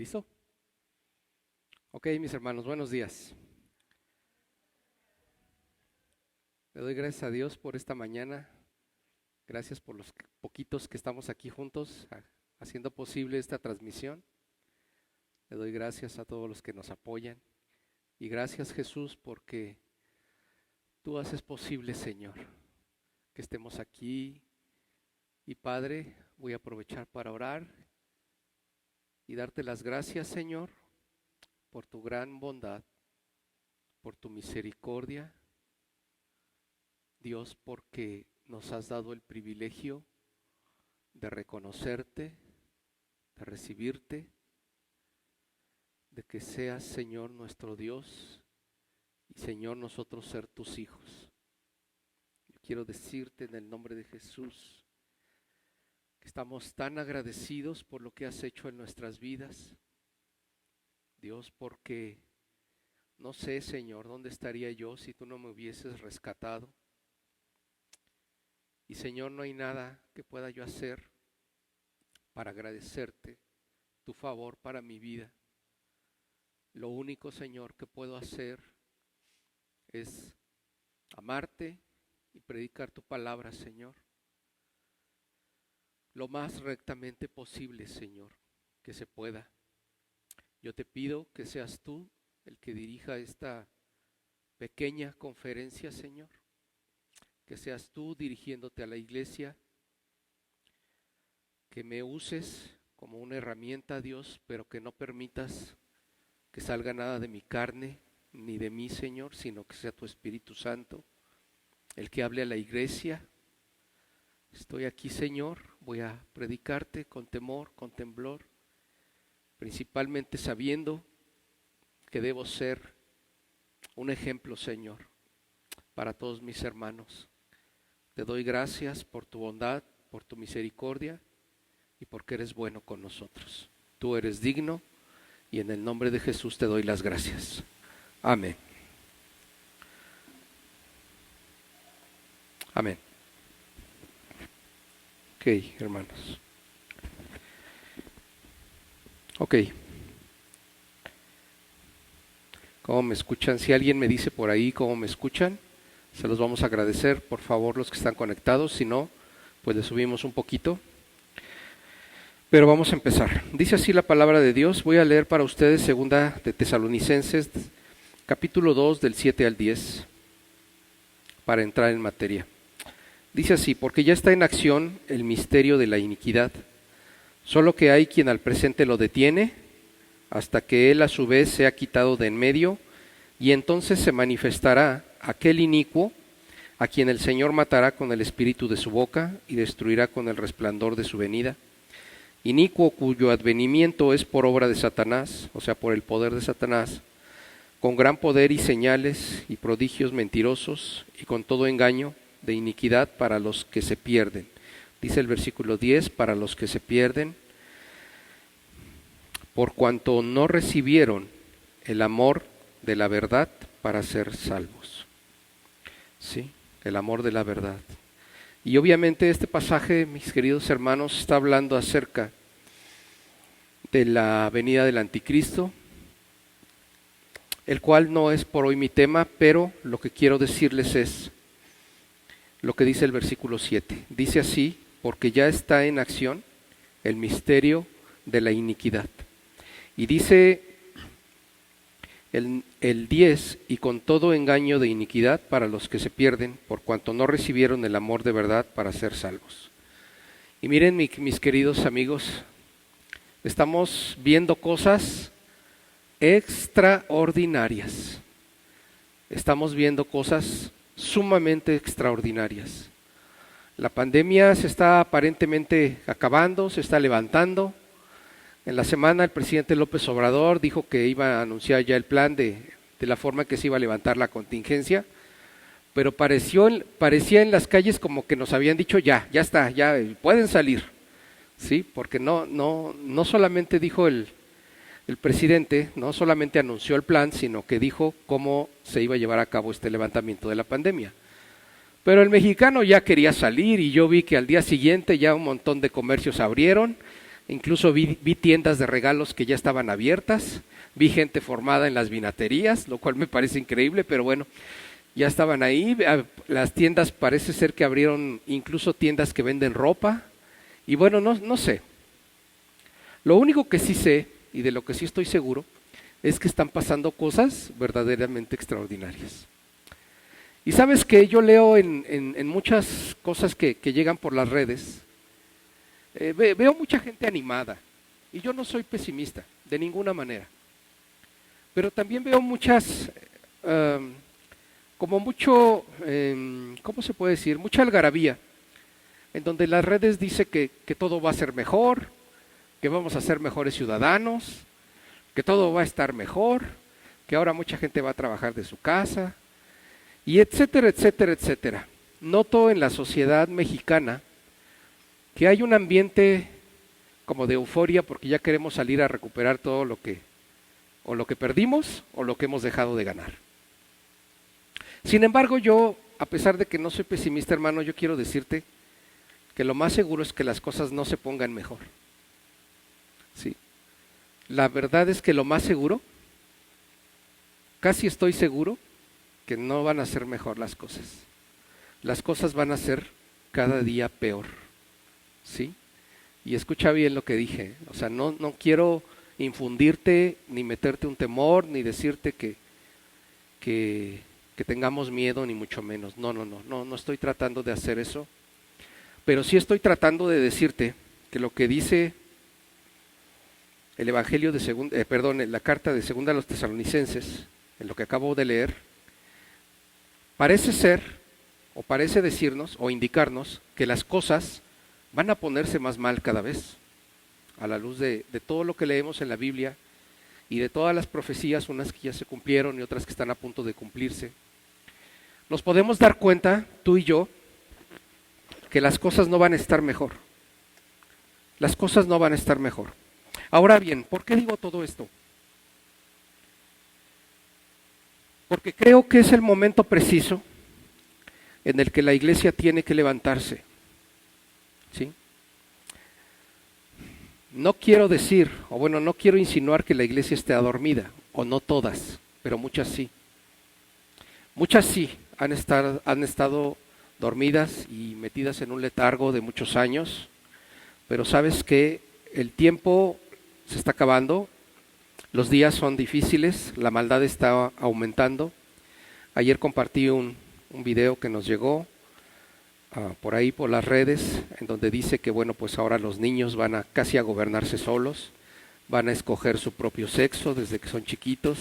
¿Listo? Ok, mis hermanos, buenos días. Le doy gracias a Dios por esta mañana. Gracias por los poquitos que estamos aquí juntos haciendo posible esta transmisión. Le doy gracias a todos los que nos apoyan. Y gracias, Jesús, porque tú haces posible, Señor, que estemos aquí. Y Padre, voy a aprovechar para orar y darte las gracias, Señor, por tu gran bondad, por tu misericordia. Dios, porque nos has dado el privilegio de reconocerte, de recibirte, de que seas, Señor, nuestro Dios y, Señor, nosotros ser tus hijos. Yo quiero decirte en el nombre de Jesús que estamos tan agradecidos por lo que has hecho en nuestras vidas. Dios, porque no sé, Señor, dónde estaría yo si tú no me hubieses rescatado. Y, Señor, no hay nada que pueda yo hacer para agradecerte tu favor para mi vida. Lo único, Señor, que puedo hacer es amarte y predicar tu palabra, Señor, lo más rectamente posible, Señor, que se pueda. Yo te pido que seas tú el que dirija esta pequeña conferencia, Señor, que seas tú dirigiéndote a la iglesia, que me uses como una herramienta, Dios, pero que no permitas que salga nada de mi carne ni de mí, Señor, sino que sea tu Espíritu Santo el que hable a la iglesia. Estoy aquí, Señor, voy a predicarte con temor, con temblor, principalmente sabiendo que debo ser un ejemplo, Señor, para todos mis hermanos. Te doy gracias por tu bondad, por tu misericordia y porque eres bueno con nosotros. Tú eres digno y en el nombre de Jesús te doy las gracias. Amén. Amén. Ok, hermanos. Ok. ¿Cómo me escuchan? Si alguien me dice por ahí cómo me escuchan, se los vamos a agradecer, por favor, los que están conectados. Si no, pues le subimos un poquito. Pero vamos a empezar. Dice así la palabra de Dios. Voy a leer para ustedes segunda de Tesalonicenses, capítulo 2, del 7 al 10, para entrar en materia. Dice así: porque ya está en acción el misterio de la iniquidad, solo que hay quien al presente lo detiene, hasta que él a su vez sea quitado de en medio, y entonces se manifestará aquel inicuo, a quien el Señor matará con el espíritu de su boca, y destruirá con el resplandor de su venida. Inicuo cuyo advenimiento es por obra de Satanás, o sea, por el poder de Satanás, con gran poder y señales y prodigios mentirosos, y con todo engaño de iniquidad para los que se pierden. Dice el versículo 10, para los que se pierden, por cuanto no recibieron el amor de la verdad para ser salvos. Sí, el amor de la verdad. Y obviamente este pasaje, mis queridos hermanos, está hablando acerca de la venida del anticristo, el cual no es por hoy mi tema, pero lo que quiero decirles es lo que dice el versículo 7. Dice así: porque ya está en acción el misterio de la iniquidad. Y dice el 10, y con todo engaño de iniquidad para los que se pierden, por cuanto no recibieron el amor de verdad para ser salvos. Y miren, mis queridos amigos, estamos viendo cosas extraordinarias. Estamos viendo cosas sumamente extraordinarias. La pandemia se está aparentemente acabando, se está levantando. En la semana el presidente López Obrador dijo que iba a anunciar ya el plan de la forma en que se iba a levantar la contingencia, pero parecía en las calles como que nos habían dicho ya está, ya pueden salir, ¿sí? Porque no solamente dijo el presidente, no solamente anunció el plan, sino que dijo cómo se iba a llevar a cabo este levantamiento de la pandemia. Pero el mexicano ya quería salir y yo vi que al día siguiente ya un montón de comercios abrieron. incluso vi tiendas de regalos que ya estaban abiertas, vi gente formada en las vinaterías, lo cual me parece increíble, pero bueno, ya estaban ahí. Las tiendas parece ser que abrieron incluso tiendas que venden ropa, y bueno, no sé. Lo único que sí sé, y de lo que sí estoy seguro, es que están pasando cosas verdaderamente extraordinarias. Y sabes que yo leo en muchas cosas que llegan por las redes, veo mucha gente animada, y yo no soy pesimista, de ninguna manera. Pero también veo muchas, como mucho, ¿cómo se puede decir? Mucha algarabía, en donde las redes dicen que todo va a ser mejor, que vamos a ser mejores ciudadanos, que todo va a estar mejor, que ahora mucha gente va a trabajar de su casa, y etcétera, etcétera, etcétera. Noto en la sociedad mexicana que hay un ambiente como de euforia porque ya queremos salir a recuperar todo lo que perdimos o lo que hemos dejado de ganar. Sin embargo, yo, a pesar de que no soy pesimista, hermano, yo quiero decirte que lo más seguro es que las cosas no se pongan mejor. Sí. La verdad es que lo más seguro, casi estoy seguro, que no van a ser mejor las cosas. Las cosas van a ser cada día peor. ¿Sí? Y escucha bien lo que dije. O sea, no quiero infundirte, ni meterte un temor, ni decirte que tengamos miedo, ni mucho menos. No estoy tratando de hacer eso. Pero sí estoy tratando de decirte que lo que dice el Evangelio de la carta de segunda a los Tesalonicenses, en lo que acabo de leer, parece ser, o parece decirnos, o indicarnos, que las cosas van a ponerse más mal cada vez, a la luz de todo lo que leemos en la Biblia y de todas las profecías, unas que ya se cumplieron y otras que están a punto de cumplirse. Nos podemos dar cuenta, tú y yo, que las cosas no van a estar mejor. Las cosas no van a estar mejor. Ahora bien, ¿por qué digo todo esto? Porque creo que es el momento preciso en el que la iglesia tiene que levantarse. ¿Sí? No quiero decir, o bueno, no quiero insinuar que la iglesia esté adormida, o no todas, pero muchas sí. Muchas sí han estado dormidas y metidas en un letargo de muchos años, pero sabes que el tiempo se está acabando, los días son difíciles, la maldad está aumentando. Ayer compartí un video que nos llegó por ahí por las redes, en donde dice que bueno, pues ahora los niños van casi a gobernarse solos, van a escoger su propio sexo desde que son chiquitos,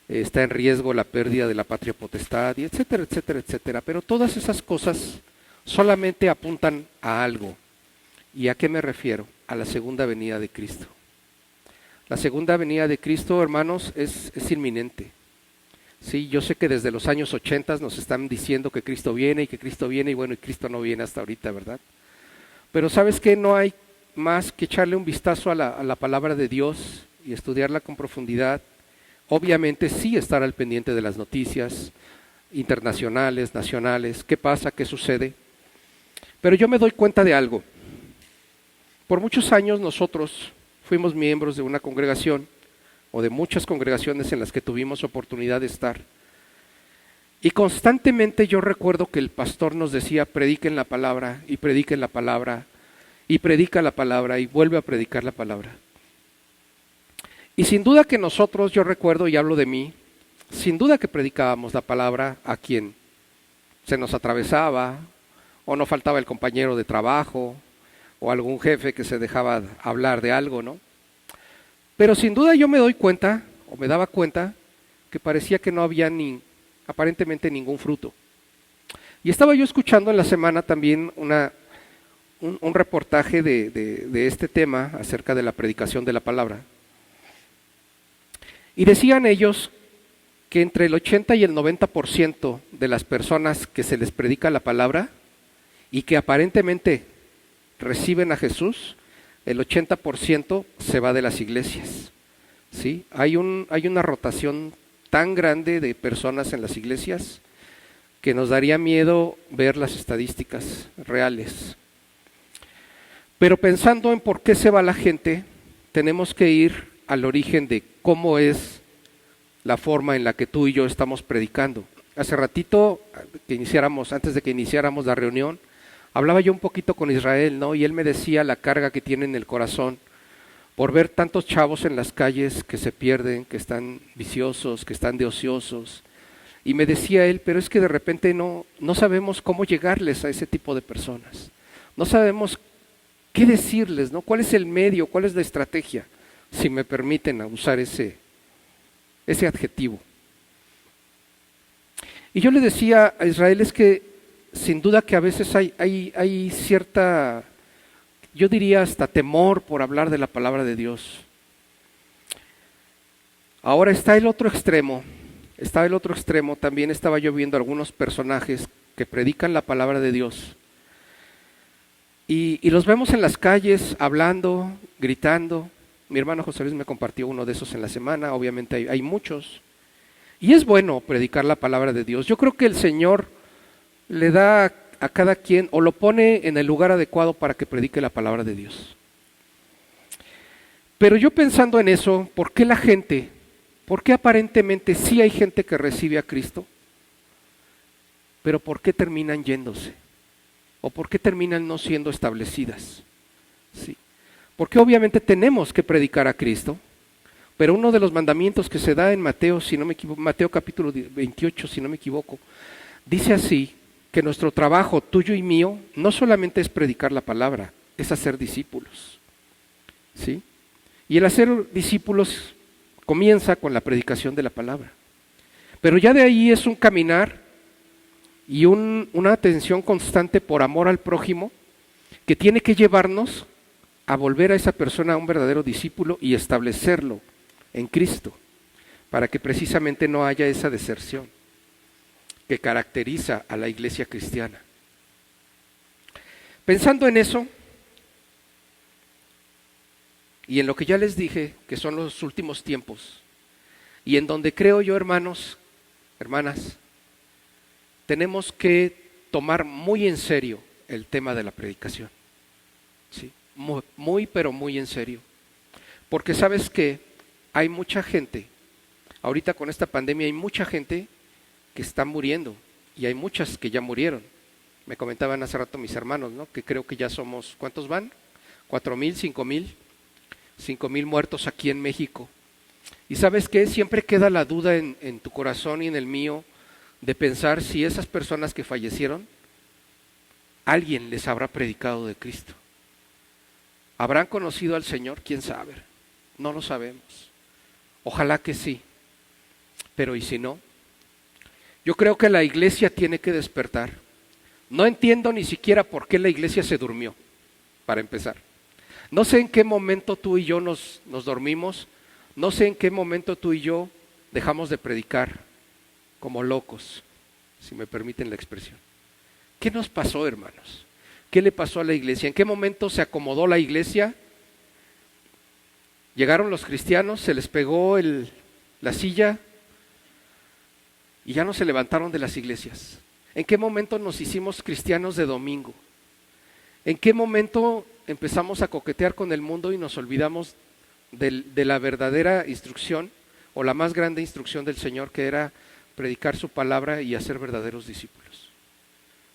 está en riesgo la pérdida de la patria potestad, y etcétera, etcétera, etcétera. Pero todas esas cosas solamente apuntan a algo. ¿Y a qué me refiero? A la segunda venida de Cristo. La segunda venida de Cristo, hermanos, es inminente. Sí, yo sé que desde los años 80 nos están diciendo que Cristo viene, y bueno, y Cristo no viene hasta ahorita, ¿verdad? Pero ¿sabes qué? No hay más que echarle un vistazo a la palabra de Dios y estudiarla con profundidad. Obviamente sí estar al pendiente de las noticias internacionales, nacionales, qué pasa, qué sucede. Pero yo me doy cuenta de algo. Por muchos años nosotros fuimos miembros de una congregación, o de muchas congregaciones en las que tuvimos oportunidad de estar. Y constantemente yo recuerdo que el pastor nos decía, prediquen la palabra, y prediquen la palabra, y predica la palabra, y vuelve a predicar la palabra. Y sin duda que nosotros, yo recuerdo y hablo de mí, sin duda que predicábamos la palabra a quien se nos atravesaba, o no faltaba el compañero de trabajo, o algún jefe que se dejaba hablar de algo, ¿no? Pero sin duda yo me doy cuenta, o me daba cuenta, que parecía que no había aparentemente ningún fruto. Y estaba yo escuchando en la semana también un reportaje de este tema acerca de la predicación de la palabra. Y decían ellos que entre el 80 y el 90% de las personas que se les predica la palabra y que aparentemente reciben a Jesús, el 80% se va de las iglesias. ¿Sí? Hay una rotación tan grande de personas en las iglesias que nos daría miedo ver las estadísticas reales. Pero pensando en por qué se va la gente, tenemos que ir al origen de cómo es la forma en la que tú y yo estamos predicando. Hace ratito, antes de que iniciáramos la reunión, hablaba yo un poquito con Israel, ¿no? Y él me decía la carga que tiene en el corazón por ver tantos chavos en las calles que se pierden, que están viciosos, que están de ociosos. Y me decía él, pero es que de repente no sabemos cómo llegarles a ese tipo de personas. No sabemos qué decirles, ¿no? ¿Cuál es el medio? ¿Cuál es la estrategia? Si me permiten usar ese adjetivo. Y yo le decía a Israel, es que sin duda que a veces hay cierta, yo diría hasta temor por hablar de la palabra de Dios. Ahora está el otro extremo, también estaba yo viendo algunos personajes que predican la palabra de Dios. Y los vemos en las calles hablando, gritando. Mi hermano José Luis me compartió uno de esos en la semana, obviamente hay muchos. Y es bueno predicar la palabra de Dios. Yo creo que el Señor le da a cada quien o lo pone en el lugar adecuado para que predique la palabra de Dios. Pero yo pensando en eso, ¿por qué aparentemente sí hay gente que recibe a Cristo? Pero ¿por qué terminan yéndose? ¿O por qué terminan no siendo establecidas? Sí. Porque obviamente tenemos que predicar a Cristo, pero uno de los mandamientos que se da en Mateo, si no me equivoco, Mateo capítulo 28, si no me equivoco, dice así, que nuestro trabajo, tuyo y mío, no solamente es predicar la palabra, es hacer discípulos. ¿Sí? Y el hacer discípulos comienza con la predicación de la palabra. Pero ya de ahí es un caminar y una atención constante por amor al prójimo que tiene que llevarnos a volver a esa persona a un verdadero discípulo y establecerlo en Cristo, para que precisamente no haya esa deserción que caracteriza a la iglesia cristiana. Pensando en eso, y en lo que ya les dije, que son los últimos tiempos, y en donde creo yo, hermanos, hermanas, tenemos que tomar muy en serio el tema de la predicación. ¿Sí? Muy, pero muy en serio. Porque sabes que hay mucha gente, ahorita con esta pandemia hay mucha gente que está muriendo, y hay muchas que ya murieron. Me comentaban hace rato mis hermanos, ¿no? Que creo que ya somos, ¿cuántos van? 4,000, 5,000 muertos aquí en México. Y ¿sabes qué? Siempre queda la duda en tu corazón y en el mío de pensar si esas personas que fallecieron, alguien les habrá predicado de Cristo. ¿Habrán conocido al Señor? ¿Quién sabe? No lo sabemos. Ojalá que sí. Pero ¿y si no? Yo creo que la iglesia tiene que despertar. No entiendo ni siquiera por qué la iglesia se durmió, para empezar. No sé en qué momento tú y yo nos dormimos, no sé en qué momento tú y yo dejamos de predicar como locos, si me permiten la expresión. ¿Qué nos pasó, hermanos? ¿Qué le pasó a la iglesia? ¿En qué momento se acomodó la iglesia? Llegaron los cristianos, se les pegó la silla y ya no se levantaron de las iglesias. ¿En qué momento nos hicimos cristianos de domingo? ¿En qué momento empezamos a coquetear con el mundo y nos olvidamos de la verdadera instrucción o la más grande instrucción del Señor, que era predicar su palabra y hacer verdaderos discípulos?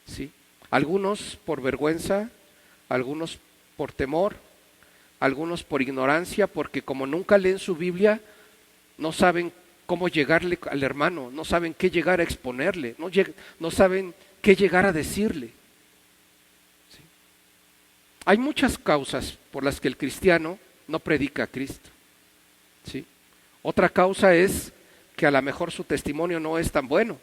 ¿Sí? Algunos por vergüenza, algunos por temor, algunos por ignorancia, porque como nunca leen su Biblia, no saben cómo llegarle al hermano, no saben qué llegar a exponerle, no saben qué llegar a decirle. ¿Sí? Hay muchas causas por las que el cristiano no predica a Cristo. ¿Sí? Otra causa es que a lo mejor su testimonio no es tan bueno,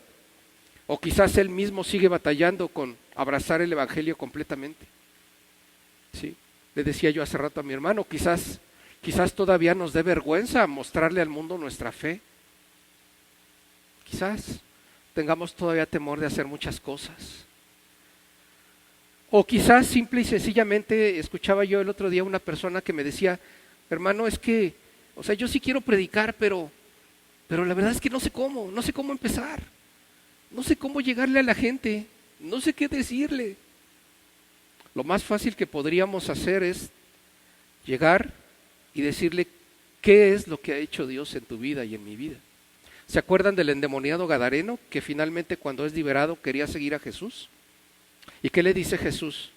o quizás él mismo sigue batallando con abrazar el evangelio completamente. ¿Sí? Le decía yo hace rato a mi hermano, quizás todavía nos dé vergüenza mostrarle al mundo nuestra fe. Quizás tengamos todavía temor de hacer muchas cosas. O quizás simple y sencillamente escuchaba yo el otro día una persona que me decía, hermano, es que, yo sí quiero predicar, pero la verdad es que no sé cómo empezar. No sé cómo llegarle a la gente, no sé qué decirle. Lo más fácil que podríamos hacer es llegar y decirle qué es lo que ha hecho Dios en tu vida y en mi vida. ¿Se acuerdan del endemoniado gadareno que finalmente cuando es liberado quería seguir a Jesús? ¿Y qué le dice Jesús?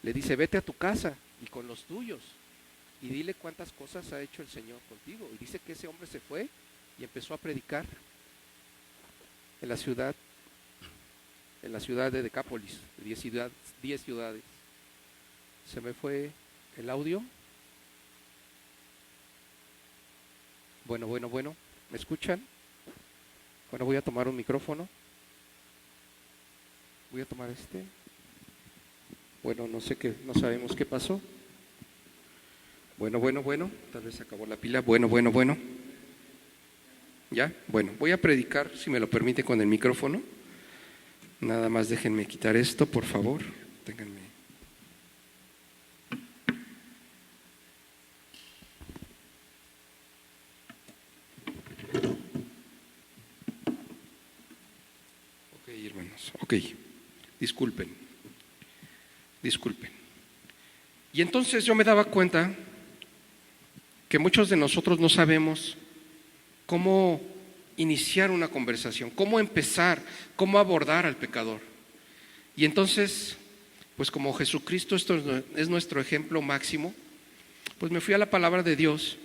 Le dice, vete a tu casa y con los tuyos y dile cuántas cosas ha hecho el Señor contigo. Y dice que ese hombre se fue y empezó a predicar en la ciudad de Decápolis, 10 ciudades. Se me fue el audio. Bueno, ¿me escuchan? Bueno, voy a tomar un micrófono. Voy a tomar este. Bueno, no sabemos qué pasó. Bueno, tal vez se acabó la pila. Bueno. ¿Ya? Bueno, voy a predicar, si me lo permite, con el micrófono. Nada más déjenme quitar esto, por favor. Ténganme. Ok, hermanos, ok. Disculpen. Y entonces yo me daba cuenta que muchos de nosotros no sabemos cómo iniciar una conversación, cómo empezar, cómo abordar al pecador. Y entonces, pues como Jesucristo esto es nuestro ejemplo máximo, pues me fui a la palabra de Dios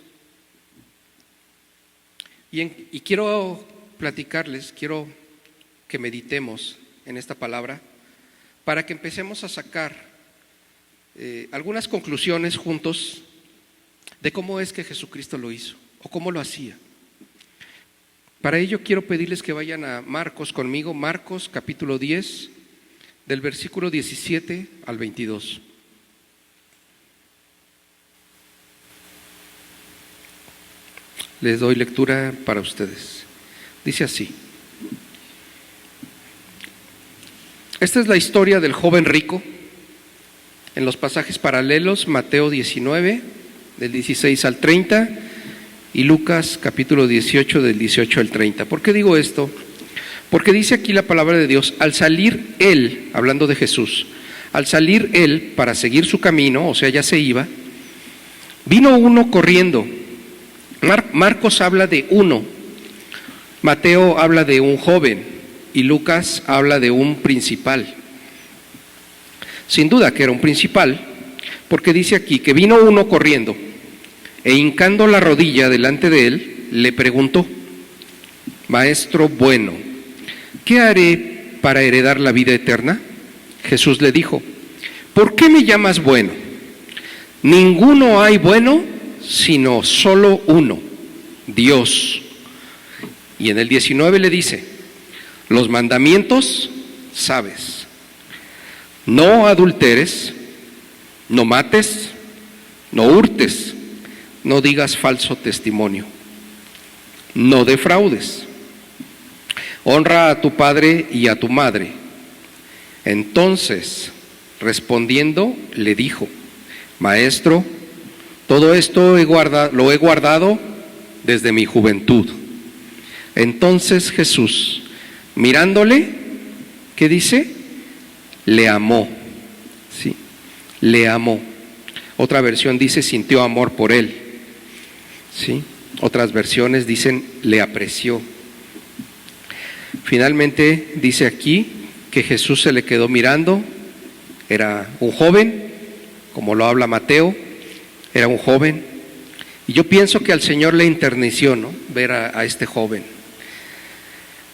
y quiero platicarles, quiero que meditemos en esta palabra para que empecemos a sacar algunas conclusiones juntos de cómo es que Jesucristo lo hizo o cómo lo hacía. Para ello quiero pedirles que vayan a Marcos conmigo, Marcos capítulo 10, del versículo 17 al 22. Les doy lectura para ustedes. Dice así. Esta es la historia del joven rico. En los pasajes paralelos, Mateo 19, del 16 al 30, y Lucas capítulo 18, del 18 al 30. ¿Por qué digo esto? Porque dice aquí la palabra de Dios, al salir él, hablando de Jesús, al salir él para seguir su camino, o sea, ya se iba, vino uno corriendo. Marcos habla de uno, Mateo habla de un joven y Lucas habla de un principal. Sin duda que era un principal, porque dice aquí que vino uno corriendo e hincando la rodilla delante de él, le preguntó, Maestro bueno, ¿qué haré para heredar la vida eterna? Jesús le dijo, ¿por qué me llamas bueno? Ninguno hay bueno, sino solo uno, Dios. Y en el 19 le dice, los mandamientos sabes. No adulteres, no mates, no hurtes, no digas falso testimonio, no defraudes, honra a tu padre y a tu madre. Entonces, respondiendo, le dijo, Maestro, todo esto lo he guardado desde mi juventud. Entonces Jesús, mirándole, ¿qué dice? Le amó, ¿sí? Le amó. Otra versión dice sintió amor por él, ¿sí? Otras versiones dicen le apreció. Finalmente dice aquí que Jesús se le quedó mirando, era un joven, como lo habla Mateo, era un joven, y yo pienso que al Señor le enterneció, ¿no? Ver a este joven,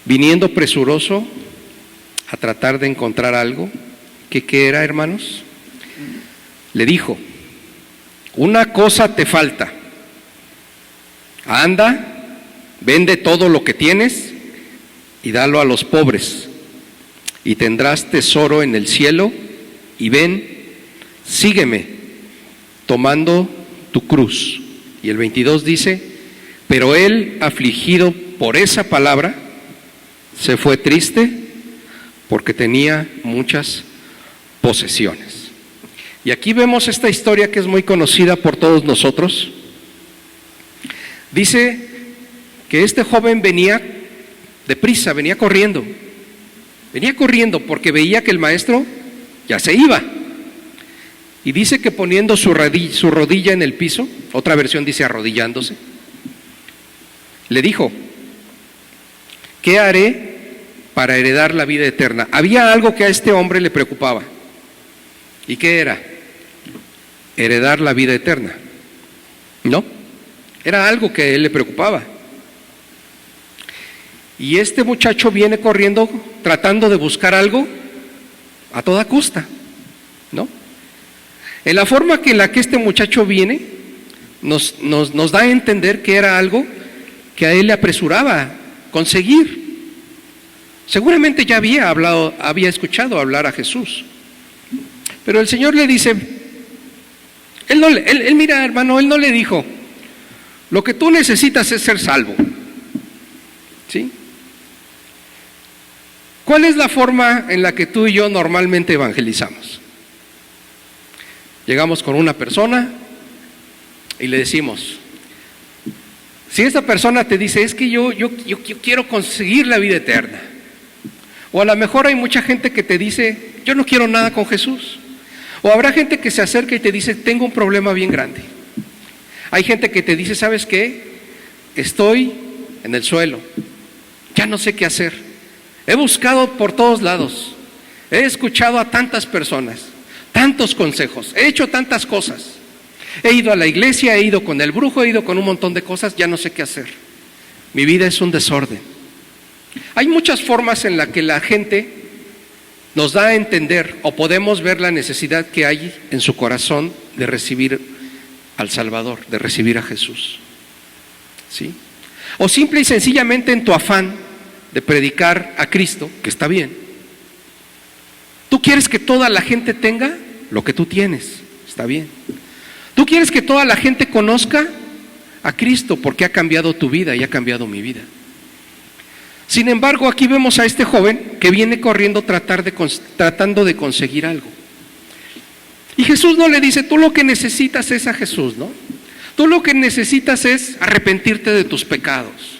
viniendo presuroso a tratar de encontrar algo. ¿Qué era, hermanos? Le dijo, una cosa te falta, anda, vende todo lo que tienes y dalo a los pobres, y tendrás tesoro en el cielo, y ven, sígueme, tomando tu cruz. Y el 22 dice, pero él, afligido por esa palabra, se fue triste porque tenía muchas posesiones. Y aquí vemos esta historia que es muy conocida por todos nosotros. Dice que este joven venía deprisa, venía corriendo porque veía que el maestro ya se iba. Y dice que poniendo su rodilla en el piso, otra versión dice arrodillándose, le dijo: ¿qué haré para heredar la vida eterna? Había algo que a este hombre le preocupaba. ¿Y qué era? Heredar la vida eterna. No, era algo que a él le preocupaba. Y este muchacho viene corriendo tratando de buscar algo a toda costa, ¿no? En la forma en la que este muchacho viene, nos da a entender que era algo que a él le apresuraba conseguir. Seguramente ya había escuchado hablar a Jesús, pero el Señor le dice, mira, hermano, él no le dijo: lo que tú necesitas es ser salvo, ¿sí? ¿Cuál es la forma en la que tú y yo normalmente evangelizamos? Llegamos con una persona y le decimos, si esta persona te dice, es que yo quiero conseguir la vida eterna, o a lo mejor hay mucha gente que te dice, yo no quiero nada con Jesús, o habrá gente que se acerca y te dice, tengo un problema bien grande. Hay gente que te dice, ¿sabes qué? Estoy en el suelo, ya no sé qué hacer, he buscado por todos lados, he escuchado a tantas personas, tantos consejos, he hecho tantas cosas, he ido a la iglesia, he ido con el brujo, he ido con un montón de cosas, ya no sé qué hacer, mi vida es un desorden. Hay muchas formas en las que la gente nos da a entender o podemos ver la necesidad que hay en su corazón de recibir al Salvador, de recibir a Jesús, ¿sí? O simple y sencillamente en tu afán de predicar a Cristo, que está bien. Tú quieres que toda la gente tenga lo que tú tienes, está bien. Tú quieres que toda la gente conozca a Cristo porque ha cambiado tu vida y ha cambiado mi vida. Sin embargo, aquí vemos a este joven que viene corriendo tratando de conseguir algo. Y Jesús no le dice, tú lo que necesitas es a Jesús, ¿no? Tú lo que necesitas es arrepentirte de tus pecados,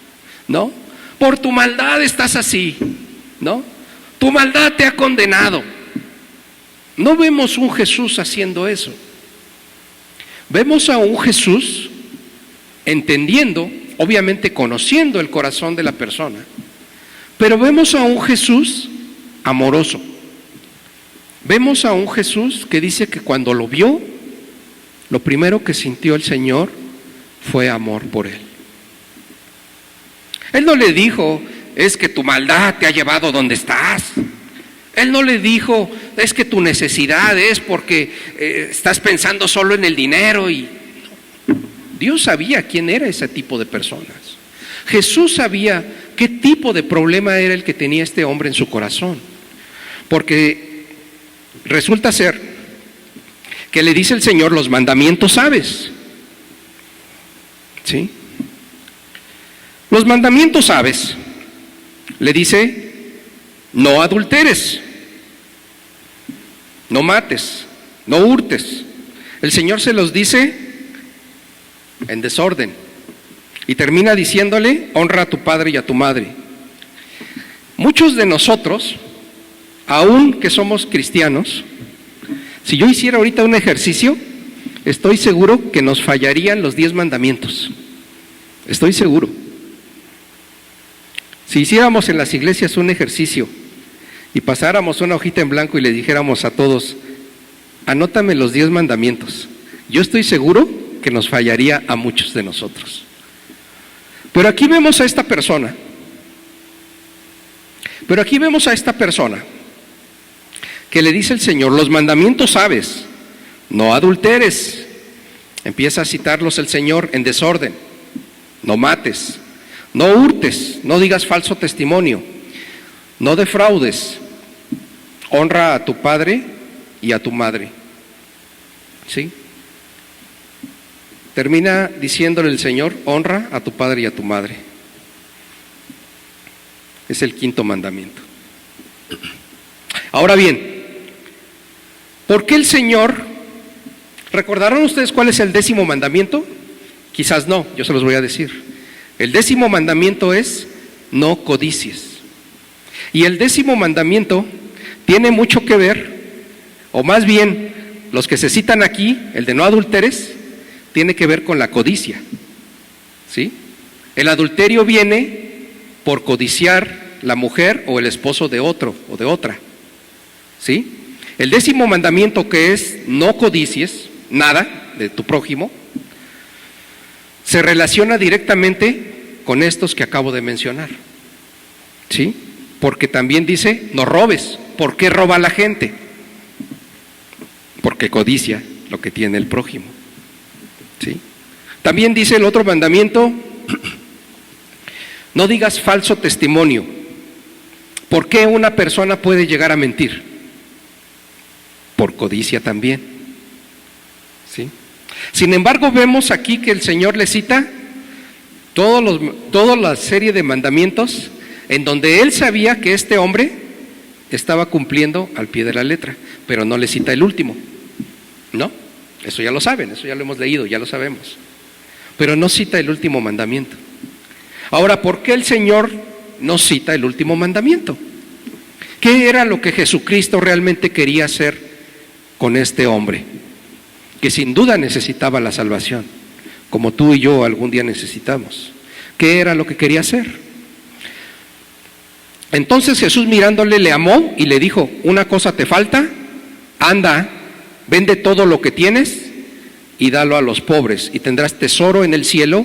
¿no? Por tu maldad estás así, ¿no? Tu maldad te ha condenado. No vemos un Jesús haciendo eso. Vemos a un Jesús entendiendo, obviamente conociendo el corazón de la persona, pero vemos a un Jesús amoroso. Vemos a un Jesús que dice que cuando lo vio, lo primero que sintió el Señor fue amor por él. Él no le dijo, es que tu maldad te ha llevado donde estás. Él no le dijo, es que tu necesidad es porque estás pensando solo en el dinero. Y Dios sabía quién era ese tipo de personas. Jesús sabía qué tipo de problema era el que tenía este hombre en su corazón. Porque resulta ser que le dice el Señor, los mandamientos sabes, ¿sí? Los mandamientos sabes. Le dice, no adulteres, no mates, no hurtes. El Señor se los dice en desorden. Y termina diciéndole, honra a tu padre y a tu madre. Muchos de nosotros, aun que somos cristianos, si yo hiciera ahorita un ejercicio, estoy seguro que nos fallarían los 10 mandamientos. Estoy seguro. Si hiciéramos en las iglesias un ejercicio y pasáramos una hojita en blanco y le dijéramos a todos, anótame los 10 mandamientos, yo estoy seguro que nos fallaría a muchos de nosotros. Pero aquí vemos a esta persona. Que le dice el Señor, los mandamientos sabes, no adulteres. Empieza a citarlos el Señor en desorden. No mates, no hurtes, no digas falso testimonio, no defraudes, honra a tu padre y a tu madre. ¿Sí? Termina diciéndole el Señor, honra a tu padre y a tu madre. Es el 5º mandamiento. Ahora bien, ¿por qué el Señor? ¿Recordarán ustedes cuál es el 10º mandamiento? Quizás no, yo se los voy a decir. El 10º mandamiento es, no codicies. Y el 10º mandamiento tiene mucho que ver, o más bien, los que se citan aquí, el de no adulteres, tiene que ver con la codicia, ¿sí? El adulterio viene por codiciar la mujer o el esposo de otro o de otra, ¿sí? El 10º mandamiento, que es no codicies nada de tu prójimo, se relaciona directamente con estos que acabo de mencionar, ¿sí? Porque también dice, no robes. ¿Por qué roba la gente? Porque codicia lo que tiene el prójimo, ¿sí? También dice el otro mandamiento, no digas falso testimonio. ¿Por qué una persona puede llegar a mentir? Por codicia también, ¿sí? Sin embargo, vemos aquí que el Señor le cita toda la serie de mandamientos en donde Él sabía que este hombre estaba cumpliendo al pie de la letra, pero no le cita el último, ¿no? Eso ya lo saben, eso ya lo hemos leído, ya lo sabemos, pero no cita el último mandamiento. Ahora, ¿por qué el Señor no cita el último mandamiento? ¿Qué era lo que Jesucristo realmente quería hacer con este hombre? Que sin duda necesitaba la salvación, como tú y yo algún día necesitamos. ¿Qué era lo que quería hacer? Entonces Jesús, mirándole, le amó y le dijo, una cosa te falta, anda, vende todo lo que tienes y dalo a los pobres, y tendrás tesoro en el cielo,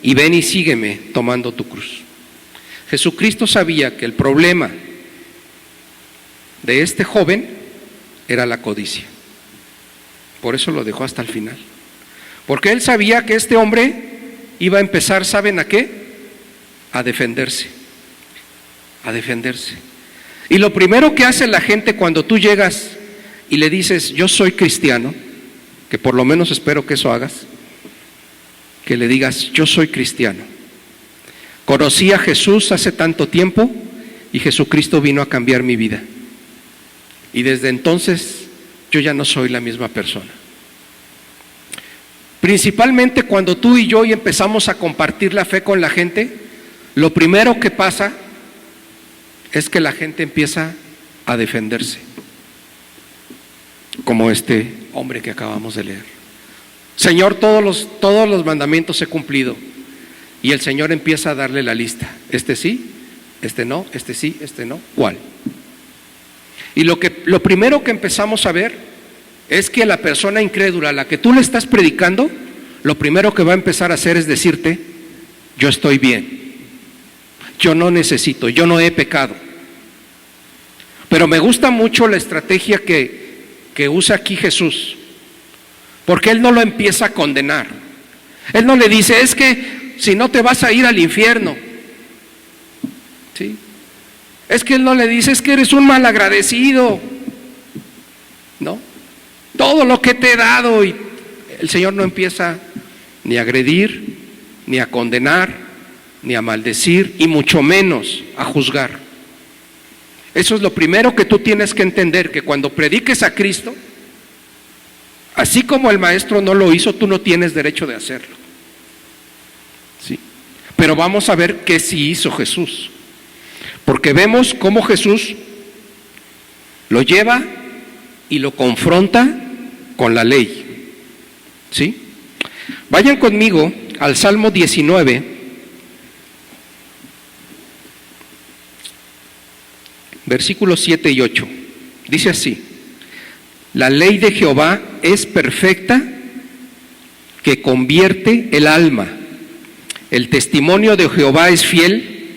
y ven y sígueme tomando tu cruz. Jesucristo sabía que el problema de este joven era la codicia. Por eso lo dejó hasta el final. Porque él sabía que este hombre iba a empezar, ¿saben a qué? A defenderse. A defenderse. Y lo primero que hace la gente cuando tú llegas y le dices, yo soy cristiano, que por lo menos espero que eso hagas, que le digas, yo soy cristiano. Conocí a Jesús hace tanto tiempo y Jesucristo vino a cambiar mi vida. Y desde entonces yo ya no soy la misma persona. Principalmente cuando tú y yo empezamos a compartir la fe con la gente, lo primero que pasa es que la gente empieza a defenderse, como este hombre que acabamos de leer. Señor, todos los mandamientos he cumplido. Y el Señor empieza a darle la lista. Este sí, este no, este sí, este no. ¿Cuál? Y lo primero que empezamos a ver es que la persona incrédula a la que tú le estás predicando, lo primero que va a empezar a hacer es decirte, yo estoy bien, yo no necesito, yo no he pecado. Pero me gusta mucho la estrategia que usa aquí Jesús, porque Él no lo empieza a condenar. Él no le dice, es que si no te vas a ir al infierno, ¿sí? Es que Él no le dice, es que eres un malagradecido, ¿no? Todo lo que te he dado. Y el Señor no empieza ni a agredir, ni a condenar, ni a maldecir, y mucho menos a juzgar. Eso es lo primero que tú tienes que entender, que cuando prediques a Cristo, así como el maestro no lo hizo, tú no tienes derecho de hacerlo, ¿sí? Pero vamos a ver qué sí hizo Jesús, porque vemos cómo Jesús lo lleva y lo confronta con la ley, ¿sí? Vayan conmigo al Salmo 19, versículos 7 y 8. Dice así: la ley de Jehová es perfecta, que convierte el alma. El testimonio de Jehová es fiel,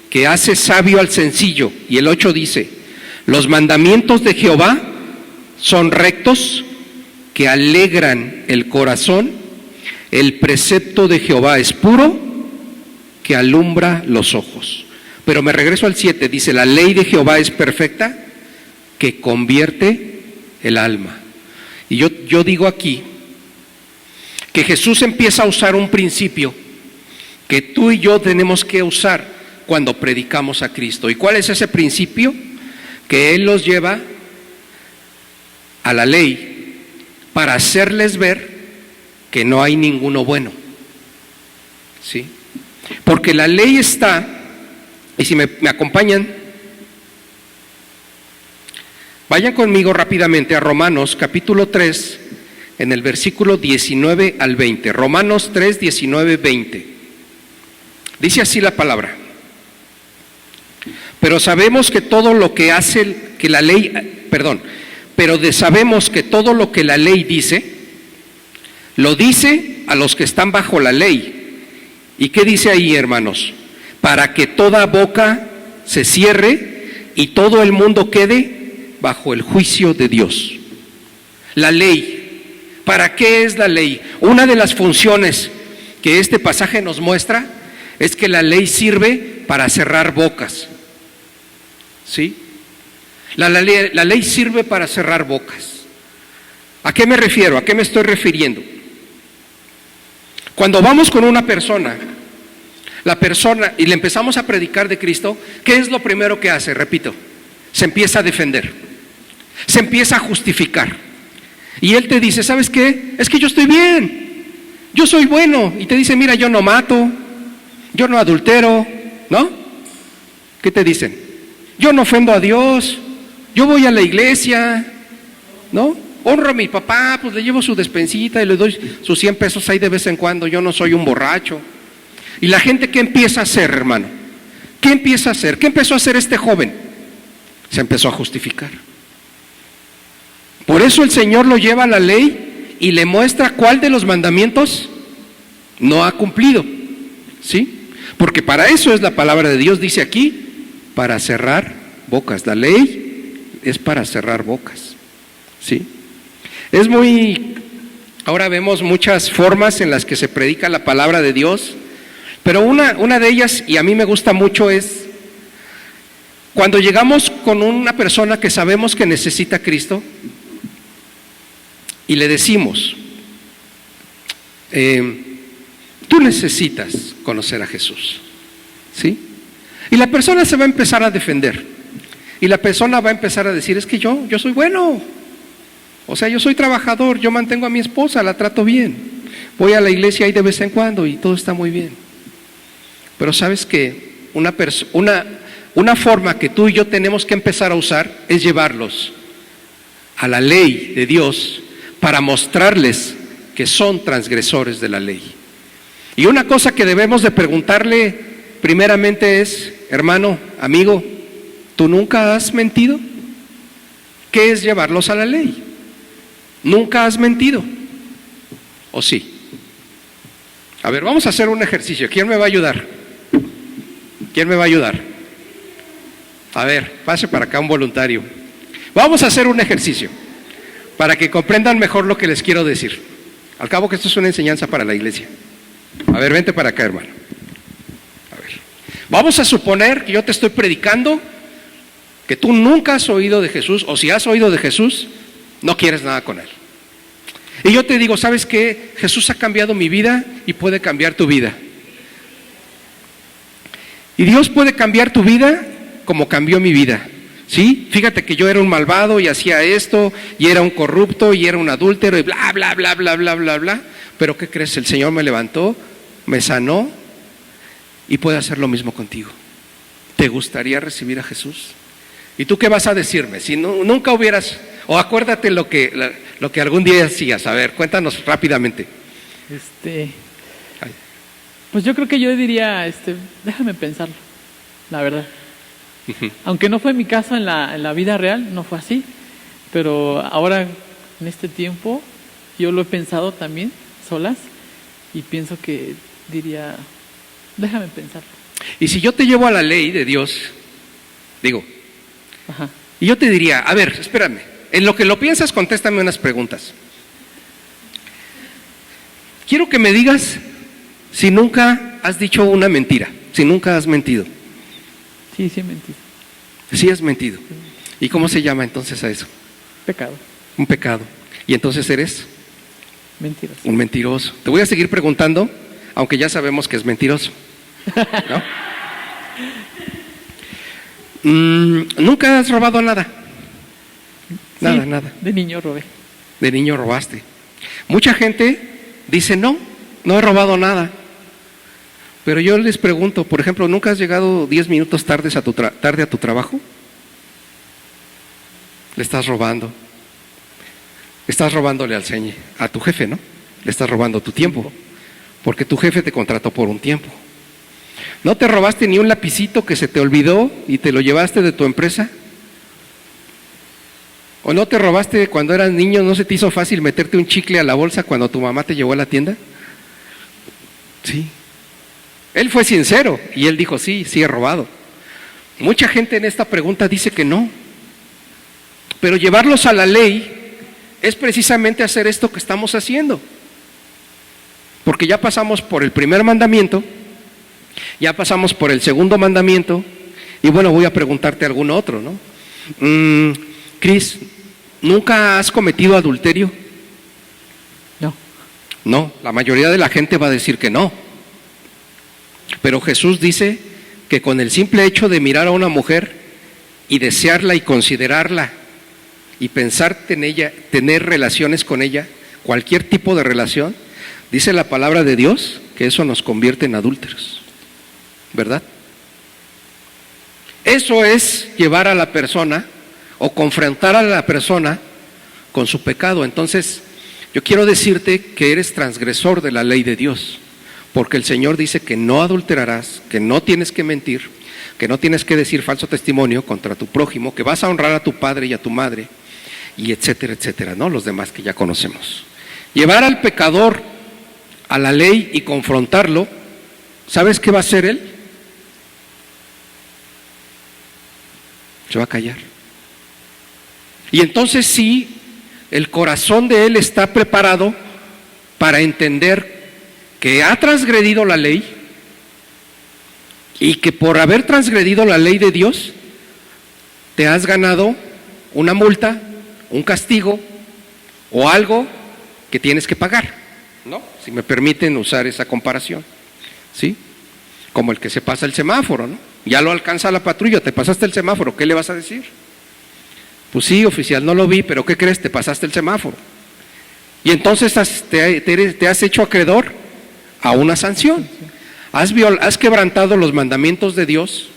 que hace sabio al sencillo. Y el 8 dice: los mandamientos de Jehová son rectos, que alegran el corazón. El precepto de Jehová es puro, que alumbra los ojos. Pero me regreso al 7, dice: la ley de Jehová es perfecta, que convierte el alma. Y yo digo aquí que Jesús empieza a usar un principio que tú y yo tenemos que usar cuando predicamos a Cristo. ¿Y cuál es ese principio? Que Él los lleva a la ley para hacerles ver que no hay ninguno bueno, ¿sí? Porque la ley está, y si me acompañan, Vayan conmigo rápidamente a Romanos capítulo 3, en el versículo 19 al 20. Romanos 3, 19, 20. Dice así la palabra. Pero sabemos que todo lo que sabemos que todo lo que la ley dice, lo dice a los que están bajo la ley. ¿Y qué dice ahí, hermanos? Para que toda boca se cierre y todo el mundo quede bajo el juicio de Dios. La ley. ¿Para qué es la ley? Una de las funciones que este pasaje nos muestra es que la ley sirve para cerrar bocas. ¿Sí? La ley sirve para cerrar bocas. ¿A qué me refiero? ¿A qué me estoy refiriendo? Cuando vamos con una persona, la persona, y le empezamos a predicar de Cristo, ¿qué es lo primero que hace? Repito, se empieza a defender, se empieza a justificar. Y él te dice, ¿sabes qué? Es que yo estoy bien, yo soy bueno. Y te dice, mira, yo no mato, yo no adultero, ¿no? ¿Qué te dicen? Yo no ofendo a Dios, yo voy a la iglesia, ¿no? Honro a mi papá, pues le llevo su despensita y le doy sus 100 pesos ahí de vez en cuando, yo no soy un borracho. Y la gente, ¿qué empieza a hacer, hermano? ¿Qué empieza a hacer? ¿Qué empezó a hacer este joven? Se empezó a justificar. Por eso el Señor lo lleva a la ley y le muestra cuál de los mandamientos no ha cumplido, ¿sí? Porque para eso es la palabra de Dios, dice aquí, para cerrar bocas. La ley es para cerrar bocas, ¿sí? Ahora vemos muchas formas en las que se predica la palabra de Dios, pero una de ellas, y a mí me gusta mucho, es cuando llegamos con una persona que sabemos que necesita a Cristo y le decimos, tú necesitas conocer a Jesús, ¿sí? Y la persona se va a empezar a defender, y la persona va a empezar a decir, es que yo soy bueno, o sea, yo soy trabajador, yo mantengo a mi esposa, la trato bien, voy a la iglesia ahí de vez en cuando y todo está muy bien. Pero sabes que una forma que tú y yo tenemos que empezar a usar es llevarlos a la ley de Dios para mostrarles que son transgresores de la ley. Y una cosa que debemos de preguntarle primeramente es, hermano, amigo, ¿tú nunca has mentido? ¿Qué es llevarlos a la ley? ¿Nunca has mentido? ¿O sí? A ver, vamos a hacer un ejercicio. ¿Quién me va a ayudar? ¿Quién me va a ayudar? A ver, pase para acá un voluntario. Vamos a hacer un ejercicio para que comprendan mejor lo que les quiero decir. Al cabo que esto es una enseñanza para la iglesia. A ver, vente para acá, hermano. A ver. Vamos a suponer que yo te estoy predicando que tú nunca has oído de Jesús, o si has oído de Jesús, no quieres nada con Él. Y yo te digo, ¿sabes qué? Jesús ha cambiado mi vida y puede cambiar tu vida. Y Dios puede cambiar tu vida como cambió mi vida, ¿sí? Fíjate que yo era un malvado y hacía esto, y era un corrupto, y era un adúltero, y bla, bla, bla, bla, bla, bla, bla. Pero ¿qué crees? El Señor me levantó, me sanó, y puede hacer lo mismo contigo. ¿Te gustaría recibir a Jesús? ¿Y tú qué vas a decirme? Si nunca hubieras, o acuérdate lo que algún día hacías. A ver, cuéntanos rápidamente. Pues yo creo que yo diría, déjame pensarlo, la verdad. Aunque no fue mi caso en la vida real, no fue así, pero ahora en este tiempo yo lo he pensado también, solas, y pienso que diría, déjame pensarlo. Y si yo te llevo a la ley de Dios, digo, Ajá. y yo te diría, a ver, espérame, en lo que lo piensas, contéstame unas preguntas. Quiero que me digas si nunca has dicho una mentira, si nunca has mentido. Sí, sí he mentido. Sí has mentido. ¿Y cómo se llama entonces a eso? Pecado. Un pecado. ¿Y entonces eres? Mentiroso. Un mentiroso. Te voy a seguir preguntando, aunque ya sabemos que es mentiroso, ¿no? ¿Nunca has robado nada? Nada, Sí, nada. de niño robé. De niño robaste. Mucha gente dice, no he robado nada. Pero yo les pregunto, por ejemplo, ¿nunca has llegado 10 minutos tarde a tu trabajo? Le estás robando. Estás robándole a tu jefe, ¿no? Le estás robando tu tiempo, porque tu jefe te contrató por un tiempo. ¿No te robaste ni un lapicito que se te olvidó y te lo llevaste de tu empresa? ¿O no te robaste cuando eras niño, no se te hizo fácil meterte un chicle a la bolsa cuando tu mamá te llevó a la tienda? Sí. Él fue sincero y él dijo, sí, sí he robado. Mucha gente en esta pregunta dice que no. Pero llevarlos a la ley es precisamente hacer esto que estamos haciendo. Porque ya pasamos por el primer mandamiento, ya pasamos por el segundo mandamiento, y bueno, voy a preguntarte alguno otro, ¿no? Cris, ¿nunca has cometido adulterio? No. No, la mayoría de la gente va a decir que no. Pero Jesús dice que con el simple hecho de mirar a una mujer y desearla y considerarla y pensarte en ella, tener relaciones con ella, cualquier tipo de relación, dice la palabra de Dios que eso nos convierte en adúlteros, ¿verdad? Eso es llevar a la persona o confrontar a la persona con su pecado. Entonces, yo quiero decirte que eres transgresor de la ley de Dios, porque el Señor dice que no adulterarás, que no tienes que mentir, que no tienes que decir falso testimonio contra tu prójimo, que vas a honrar a tu padre y a tu madre, y etcétera, etcétera, ¿no? Los demás que ya conocemos. Llevar al pecador a la ley y confrontarlo, ¿sabes qué va a hacer él? Se va a callar. Y entonces sí, el corazón de él está preparado para entender que ha transgredido la ley y que por haber transgredido la ley de Dios, te has ganado una multa, un castigo o algo que tienes que pagar, ¿no? Si me permiten usar esa comparación, ¿sí? Como el que se pasa el semáforo, ¿no? Ya lo alcanza la patrulla, te pasaste el semáforo, ¿qué le vas a decir? Pues sí, oficial, no lo vi, pero ¿qué crees? Te pasaste el semáforo. Y entonces te has hecho acreedor a una sanción. Has quebrantado los mandamientos de Dios.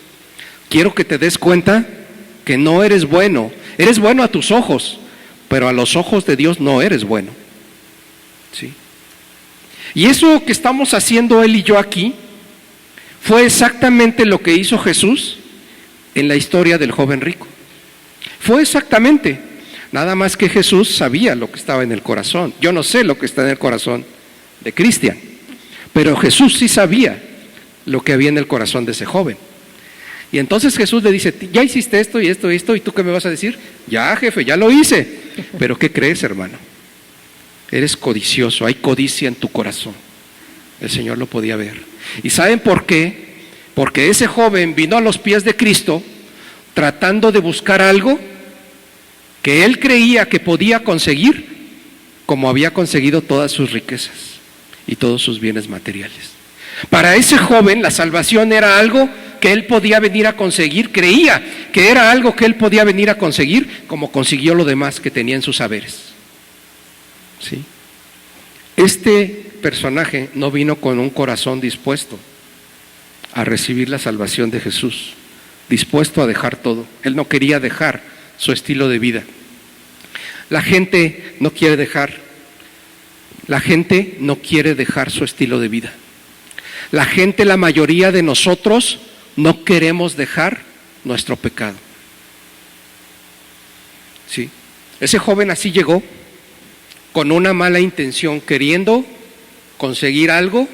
Quiero que te des cuenta que no eres bueno. Eres bueno a tus ojos, pero a los ojos de Dios no eres bueno. ¿Sí? Y eso que estamos haciendo él y yo aquí fue exactamente lo que hizo Jesús en la historia del joven rico. Fue exactamente, nada más que Jesús sabía lo que estaba en el corazón. Yo no sé lo que está en el corazón de Cristian, pero Jesús sí sabía lo que había en el corazón de ese joven. Y entonces Jesús le dice, ya hiciste esto y esto y esto, ¿y tú qué me vas a decir? Ya, jefe, ya lo hice. Pero ¿qué crees, hermano? Eres codicioso, hay codicia en tu corazón. El Señor lo podía ver. ¿Y saben por qué? Porque ese joven vino a los pies de Cristo tratando de buscar algo que él creía que podía conseguir, como había conseguido todas sus riquezas y todos sus bienes materiales. Para ese joven la salvación era algo que él podía venir a conseguir, creía que era algo que él podía venir a conseguir, como consiguió lo demás que tenía en sus haberes. ¿Sí? Este personaje no vino con un corazón dispuesto a recibir la salvación de Jesús, dispuesto a dejar todo. Él no quería dejar su estilo de vida. La gente no quiere dejar su estilo de vida. La gente, la mayoría de nosotros, no queremos dejar nuestro pecado. ¿Sí? Ese joven así llegó, con una mala intención, queriendo conseguir algo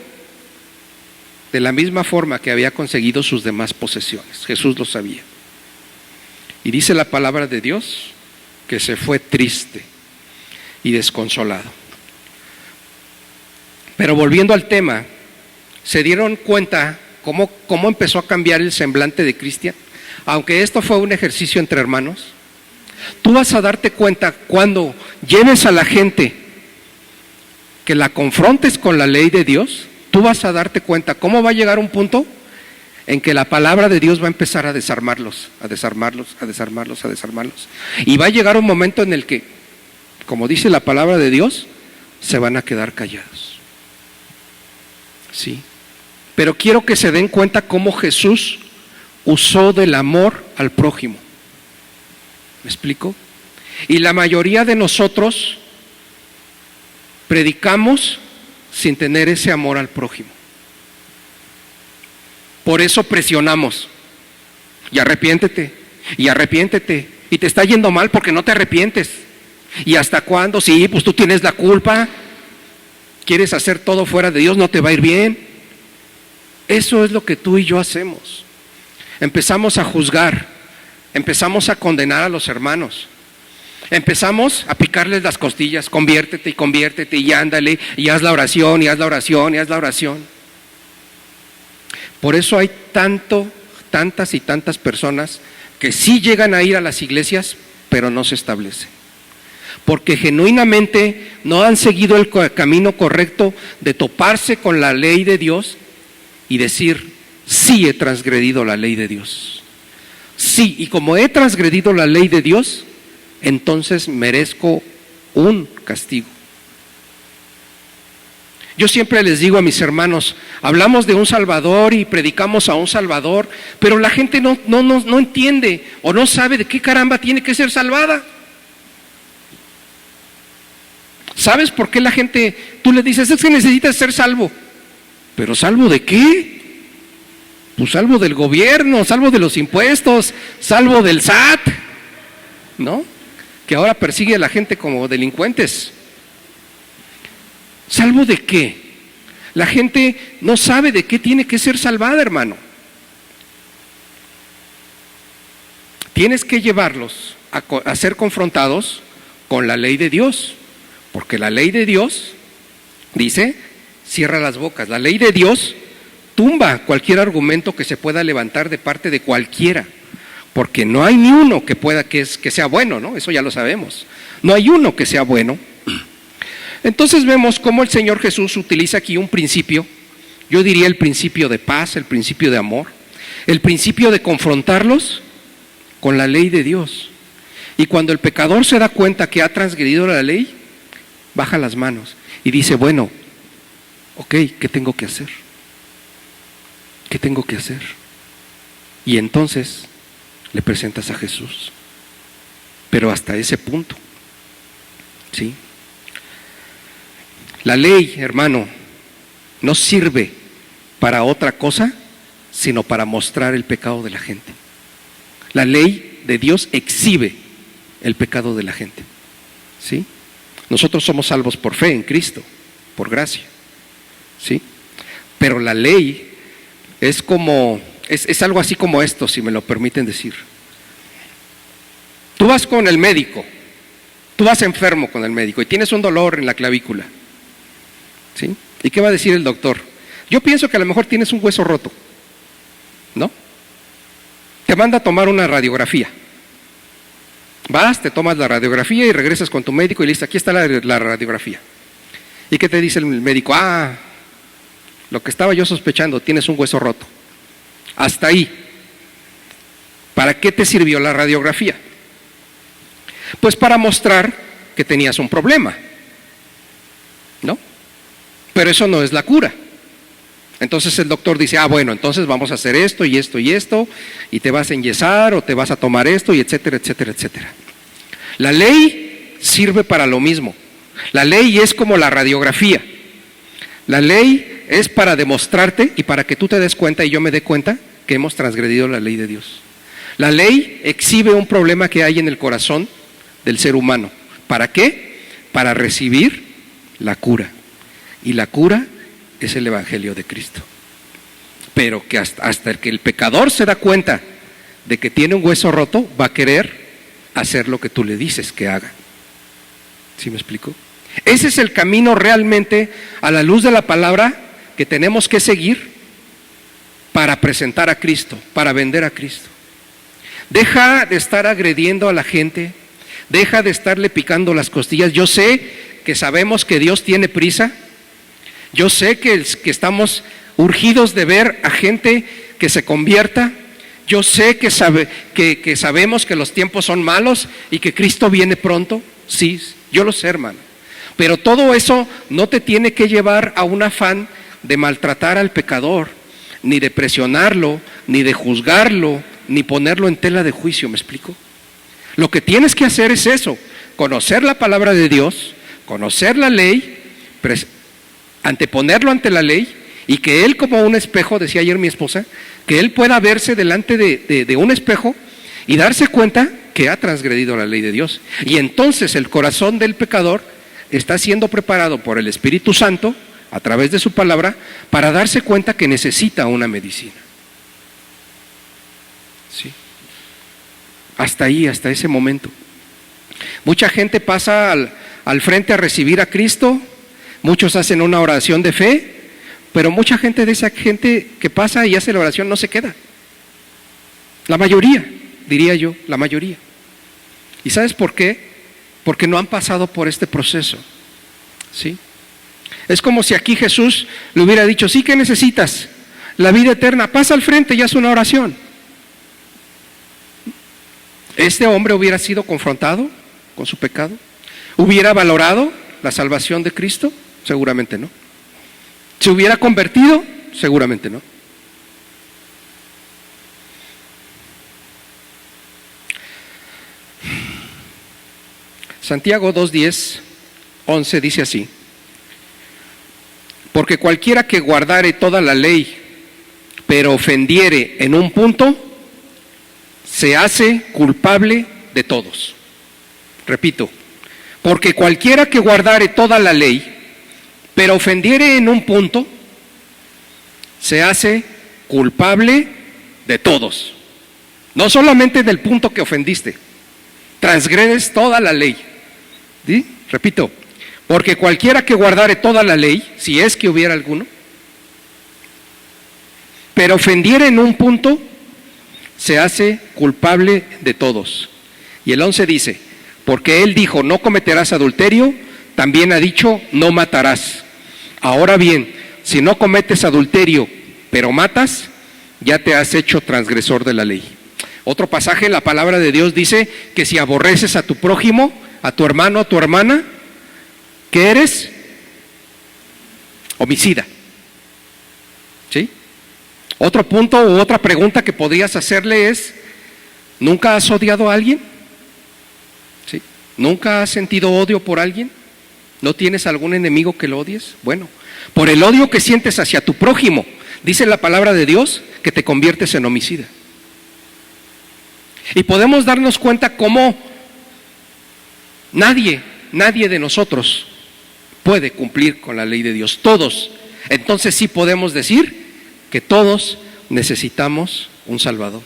de la misma forma que había conseguido sus demás posesiones. Jesús lo sabía. Y dice la palabra de Dios que se fue triste y desconsolado. Pero volviendo al tema, ¿se dieron cuenta cómo empezó a cambiar el semblante de Cristian? Aunque esto fue un ejercicio entre hermanos, tú vas a darte cuenta cuando lleves a la gente que la confrontes con la ley de Dios, tú vas a darte cuenta cómo va a llegar un punto en que la palabra de Dios va a empezar a desarmarlos. Y va a llegar un momento en el que, como dice la palabra de Dios, se van a quedar callados. Sí. Pero quiero que se den cuenta cómo Jesús usó del amor al prójimo. ¿Me explico? Y la mayoría de nosotros predicamos sin tener ese amor al prójimo. Por eso presionamos. Y arrepiéntete, y arrepiéntete. Y te está yendo mal porque no te arrepientes. ¿Y hasta cuándo? Sí, pues tú tienes la culpa. Quieres hacer todo fuera de Dios, no te va a ir bien. Eso es lo que tú y yo hacemos. Empezamos a juzgar, empezamos a condenar a los hermanos. Empezamos a picarles las costillas, conviértete y ándale, y haz la oración, y haz la oración, y haz la oración. Por eso hay tantas y tantas personas que sí llegan a ir a las iglesias, pero no se establecen. Porque genuinamente no han seguido el camino correcto de toparse con la ley de Dios y decir, sí he transgredido la ley de Dios. Sí, y como he transgredido la ley de Dios, entonces merezco un castigo. Yo siempre les digo a mis hermanos, hablamos de un Salvador y predicamos a un Salvador, pero la gente no entiende o no sabe de qué caramba tiene que ser salvada. ¿Sabes por qué la gente, tú le dices, es que necesitas ser salvo? ¿Pero salvo de qué? Pues salvo del gobierno, salvo de los impuestos, salvo del SAT, ¿no? Que ahora persigue a la gente como delincuentes. ¿Salvo de qué? La gente no sabe de qué tiene que ser salvada, hermano. Tienes que llevarlos a ser confrontados con la ley de Dios, porque la ley de Dios dice, cierra las bocas. La ley de Dios tumba cualquier argumento que se pueda levantar de parte de cualquiera, porque no hay ni uno que pueda que sea bueno, ¿no? Eso ya lo sabemos. No hay uno que sea bueno. Entonces vemos cómo el Señor Jesús utiliza aquí un principio, yo diría el principio de paz, el principio de amor, el principio de confrontarlos con la ley de Dios. Y cuando el pecador se da cuenta que ha transgredido la ley, baja las manos y dice, bueno, ok, ¿qué tengo que hacer? ¿Qué tengo que hacer? Y entonces le presentas a Jesús. Pero hasta ese punto, ¿sí? La ley, hermano, no sirve para otra cosa, sino para mostrar el pecado de la gente. La ley de Dios exhibe el pecado de la gente, ¿sí? Nosotros somos salvos por fe en Cristo, por gracia, ¿sí? Pero la ley es como, es algo así como esto, si me lo permiten decir. Tú vas con el médico, tú vas enfermo con el médico y tienes un dolor en la clavícula, ¿sí? ¿Y qué va a decir el doctor? Yo pienso que a lo mejor tienes un hueso roto, ¿no? Te manda a tomar una radiografía. Vas, te tomas la radiografía y regresas con tu médico y listo, aquí está la radiografía. ¿Y qué te dice el médico? Lo que estaba yo sospechando, tienes un hueso roto. Hasta ahí. ¿Para qué te sirvió la radiografía? Pues para mostrar que tenías un problema, ¿no? Pero eso no es la cura. Entonces el doctor dice, bueno, entonces vamos a hacer esto y esto y esto, y te vas a enyesar o te vas a tomar esto y etcétera, etcétera, etcétera. La ley sirve para lo mismo. La ley es como la radiografía. La ley es para demostrarte y para que tú te des cuenta y yo me dé cuenta que hemos transgredido la ley de Dios. La ley exhibe un problema que hay en el corazón del ser humano. ¿Para qué? Para recibir la cura. Y la cura es el Evangelio de Cristo. Pero que hasta que el pecador se da cuenta de que tiene un hueso roto, va a querer hacer lo que tú le dices que haga. ¿Sí me explico? Ese es el camino realmente a la luz de la palabra que tenemos que seguir para presentar a Cristo, para vender a Cristo. Deja de estar agrediendo a la gente, deja de estarle picando las costillas. Yo sé que sabemos que Dios tiene prisa. Yo sé que estamos urgidos de ver a gente que se convierta. Yo sé que sabemos que los tiempos son malos y que Cristo viene pronto. Sí, yo lo sé, hermano. Pero todo eso no te tiene que llevar a un afán de maltratar al pecador, ni de presionarlo, ni de juzgarlo, ni ponerlo en tela de juicio, ¿me explico? Lo que tienes que hacer es eso, conocer la palabra de Dios, conocer la ley, anteponerlo ante la ley, y que él, como un espejo, decía ayer mi esposa, que él pueda verse delante de un espejo y darse cuenta que ha transgredido la ley de Dios. Y entonces el corazón del pecador está siendo preparado por el Espíritu Santo a través de su palabra para darse cuenta que necesita una medicina. ¿Sí? Hasta ahí, hasta ese momento. Mucha gente pasa al frente a recibir a Cristo, muchos hacen una oración de fe, pero mucha gente de esa gente que pasa y hace la oración no se queda. La mayoría, diría yo, la mayoría. ¿Y sabes por qué? Porque no han pasado por este proceso. ¿Sí? Es como si aquí Jesús le hubiera dicho, sí, ¿qué necesitas? La vida eterna, pasa al frente y haz una oración. ¿Este hombre hubiera sido confrontado con su pecado? ¿Hubiera valorado la salvación de Cristo? Seguramente no. ¿Se hubiera convertido? Seguramente no. Santiago 2:10, 11 dice así: porque cualquiera que guardare toda la ley, pero ofendiere en un punto, se hace culpable de todos. Repito, porque cualquiera que guardare toda la ley, pero ofendiere en un punto, se hace culpable de todos. No solamente del punto que ofendiste, transgredes toda la ley. ¿Sí? Repito, porque cualquiera que guardare toda la ley, si es que hubiera alguno, pero ofendiere en un punto, se hace culpable de todos. Y el 11 dice, porque él dijo, no cometerás adulterio, también ha dicho, no matarás. Ahora bien, si no cometes adulterio, pero matas, ya te has hecho transgresor de la ley. Otro pasaje en la palabra de Dios dice que si aborreces a tu prójimo, a tu hermano, a tu hermana, ¿qué eres? Homicida. ¿Sí? Otro punto u otra pregunta que podrías hacerle es, ¿nunca has odiado a alguien? ¿Sí? ¿Nunca has sentido odio por alguien? ¿No tienes algún enemigo que lo odies? Bueno, por el odio que sientes hacia tu prójimo, dice la palabra de Dios que te conviertes en homicida. Y podemos darnos cuenta cómo nadie de nosotros puede cumplir con la ley de Dios. Todos. Entonces sí podemos decir que todos necesitamos un Salvador.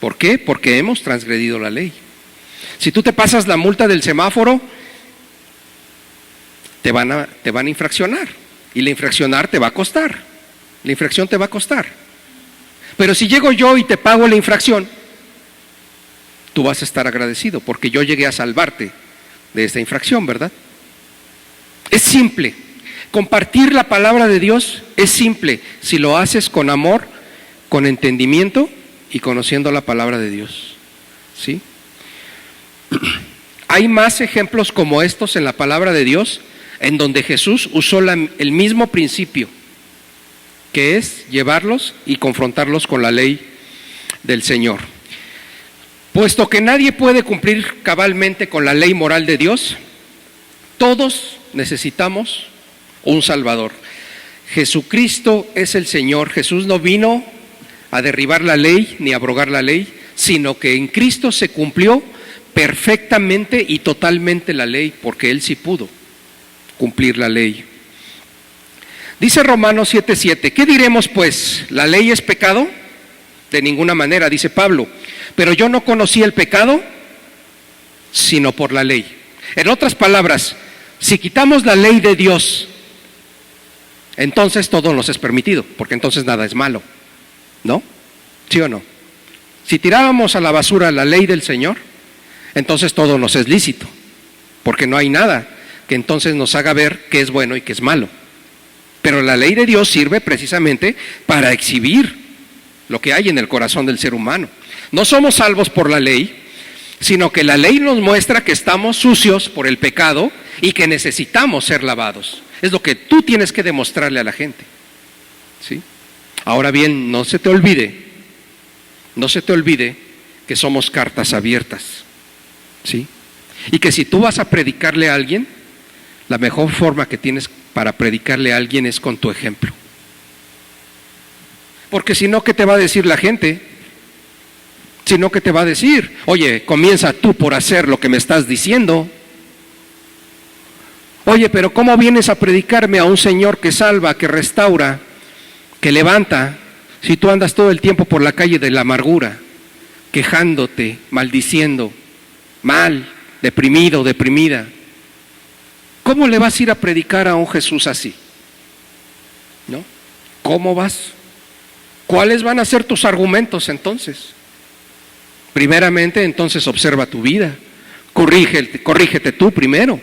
¿Por qué? Porque hemos transgredido la ley. Si tú te pasas la multa del semáforo, te van a infraccionar. Y la infraccionar te va a costar. La infracción te va a costar. Pero si llego yo y te pago la infracción, tú vas a estar agradecido porque yo llegué a salvarte de esta infracción, ¿verdad? Es simple. Compartir la palabra de Dios es simple si lo haces con amor, con entendimiento y conociendo la palabra de Dios. ¿Sí? Hay más ejemplos como estos en la palabra de Dios en donde Jesús usó el mismo principio, que es llevarlos y confrontarlos con la ley del Señor. Puesto que nadie puede cumplir cabalmente con la ley moral de Dios, todos necesitamos un Salvador. Jesucristo es el Señor. Jesús no vino a derribar la ley ni a abrogar la ley, sino que en Cristo se cumplió perfectamente y totalmente la ley, porque Él sí pudo cumplir la ley. Dice Romanos 7:7, ¿qué diremos pues? ¿La ley es pecado? De ninguna manera, dice Pablo, pero yo no conocí el pecado sino por la ley. En otras palabras, si quitamos la ley de Dios, entonces todo nos es permitido, porque entonces nada es malo, ¿no? ¿Sí o no? Si tirábamos a la basura la ley del Señor, entonces todo nos es lícito, porque no hay nada que entonces nos haga ver qué es bueno y qué es malo. Pero la ley de Dios sirve precisamente para exhibir lo que hay en el corazón del ser humano. No somos salvos por la ley, sino que la ley nos muestra que estamos sucios por el pecado y que necesitamos ser lavados. Es lo que tú tienes que demostrarle a la gente. ¿Sí? Ahora bien, no se te olvide que somos cartas abiertas. ¿sí? Y que si tú vas a predicarle a alguien, la mejor forma que tienes para predicarle a alguien es con tu ejemplo. Porque si no, ¿qué te va a decir la gente? Si no, ¿qué te va a decir? Oye, comienza tú por hacer lo que me estás diciendo. Oye, pero ¿cómo vienes a predicarme a un Señor que salva, que restaura, que levanta, si tú andas todo el tiempo por la calle de la amargura, quejándote, maldiciendo, mal, deprimido, deprimida? ¿Cómo le vas a ir a predicar a un Jesús así? ¿No? ¿Cómo vas? ¿Cuáles van a ser tus argumentos entonces? Primeramente, entonces observa tu vida, corrígete tú primero,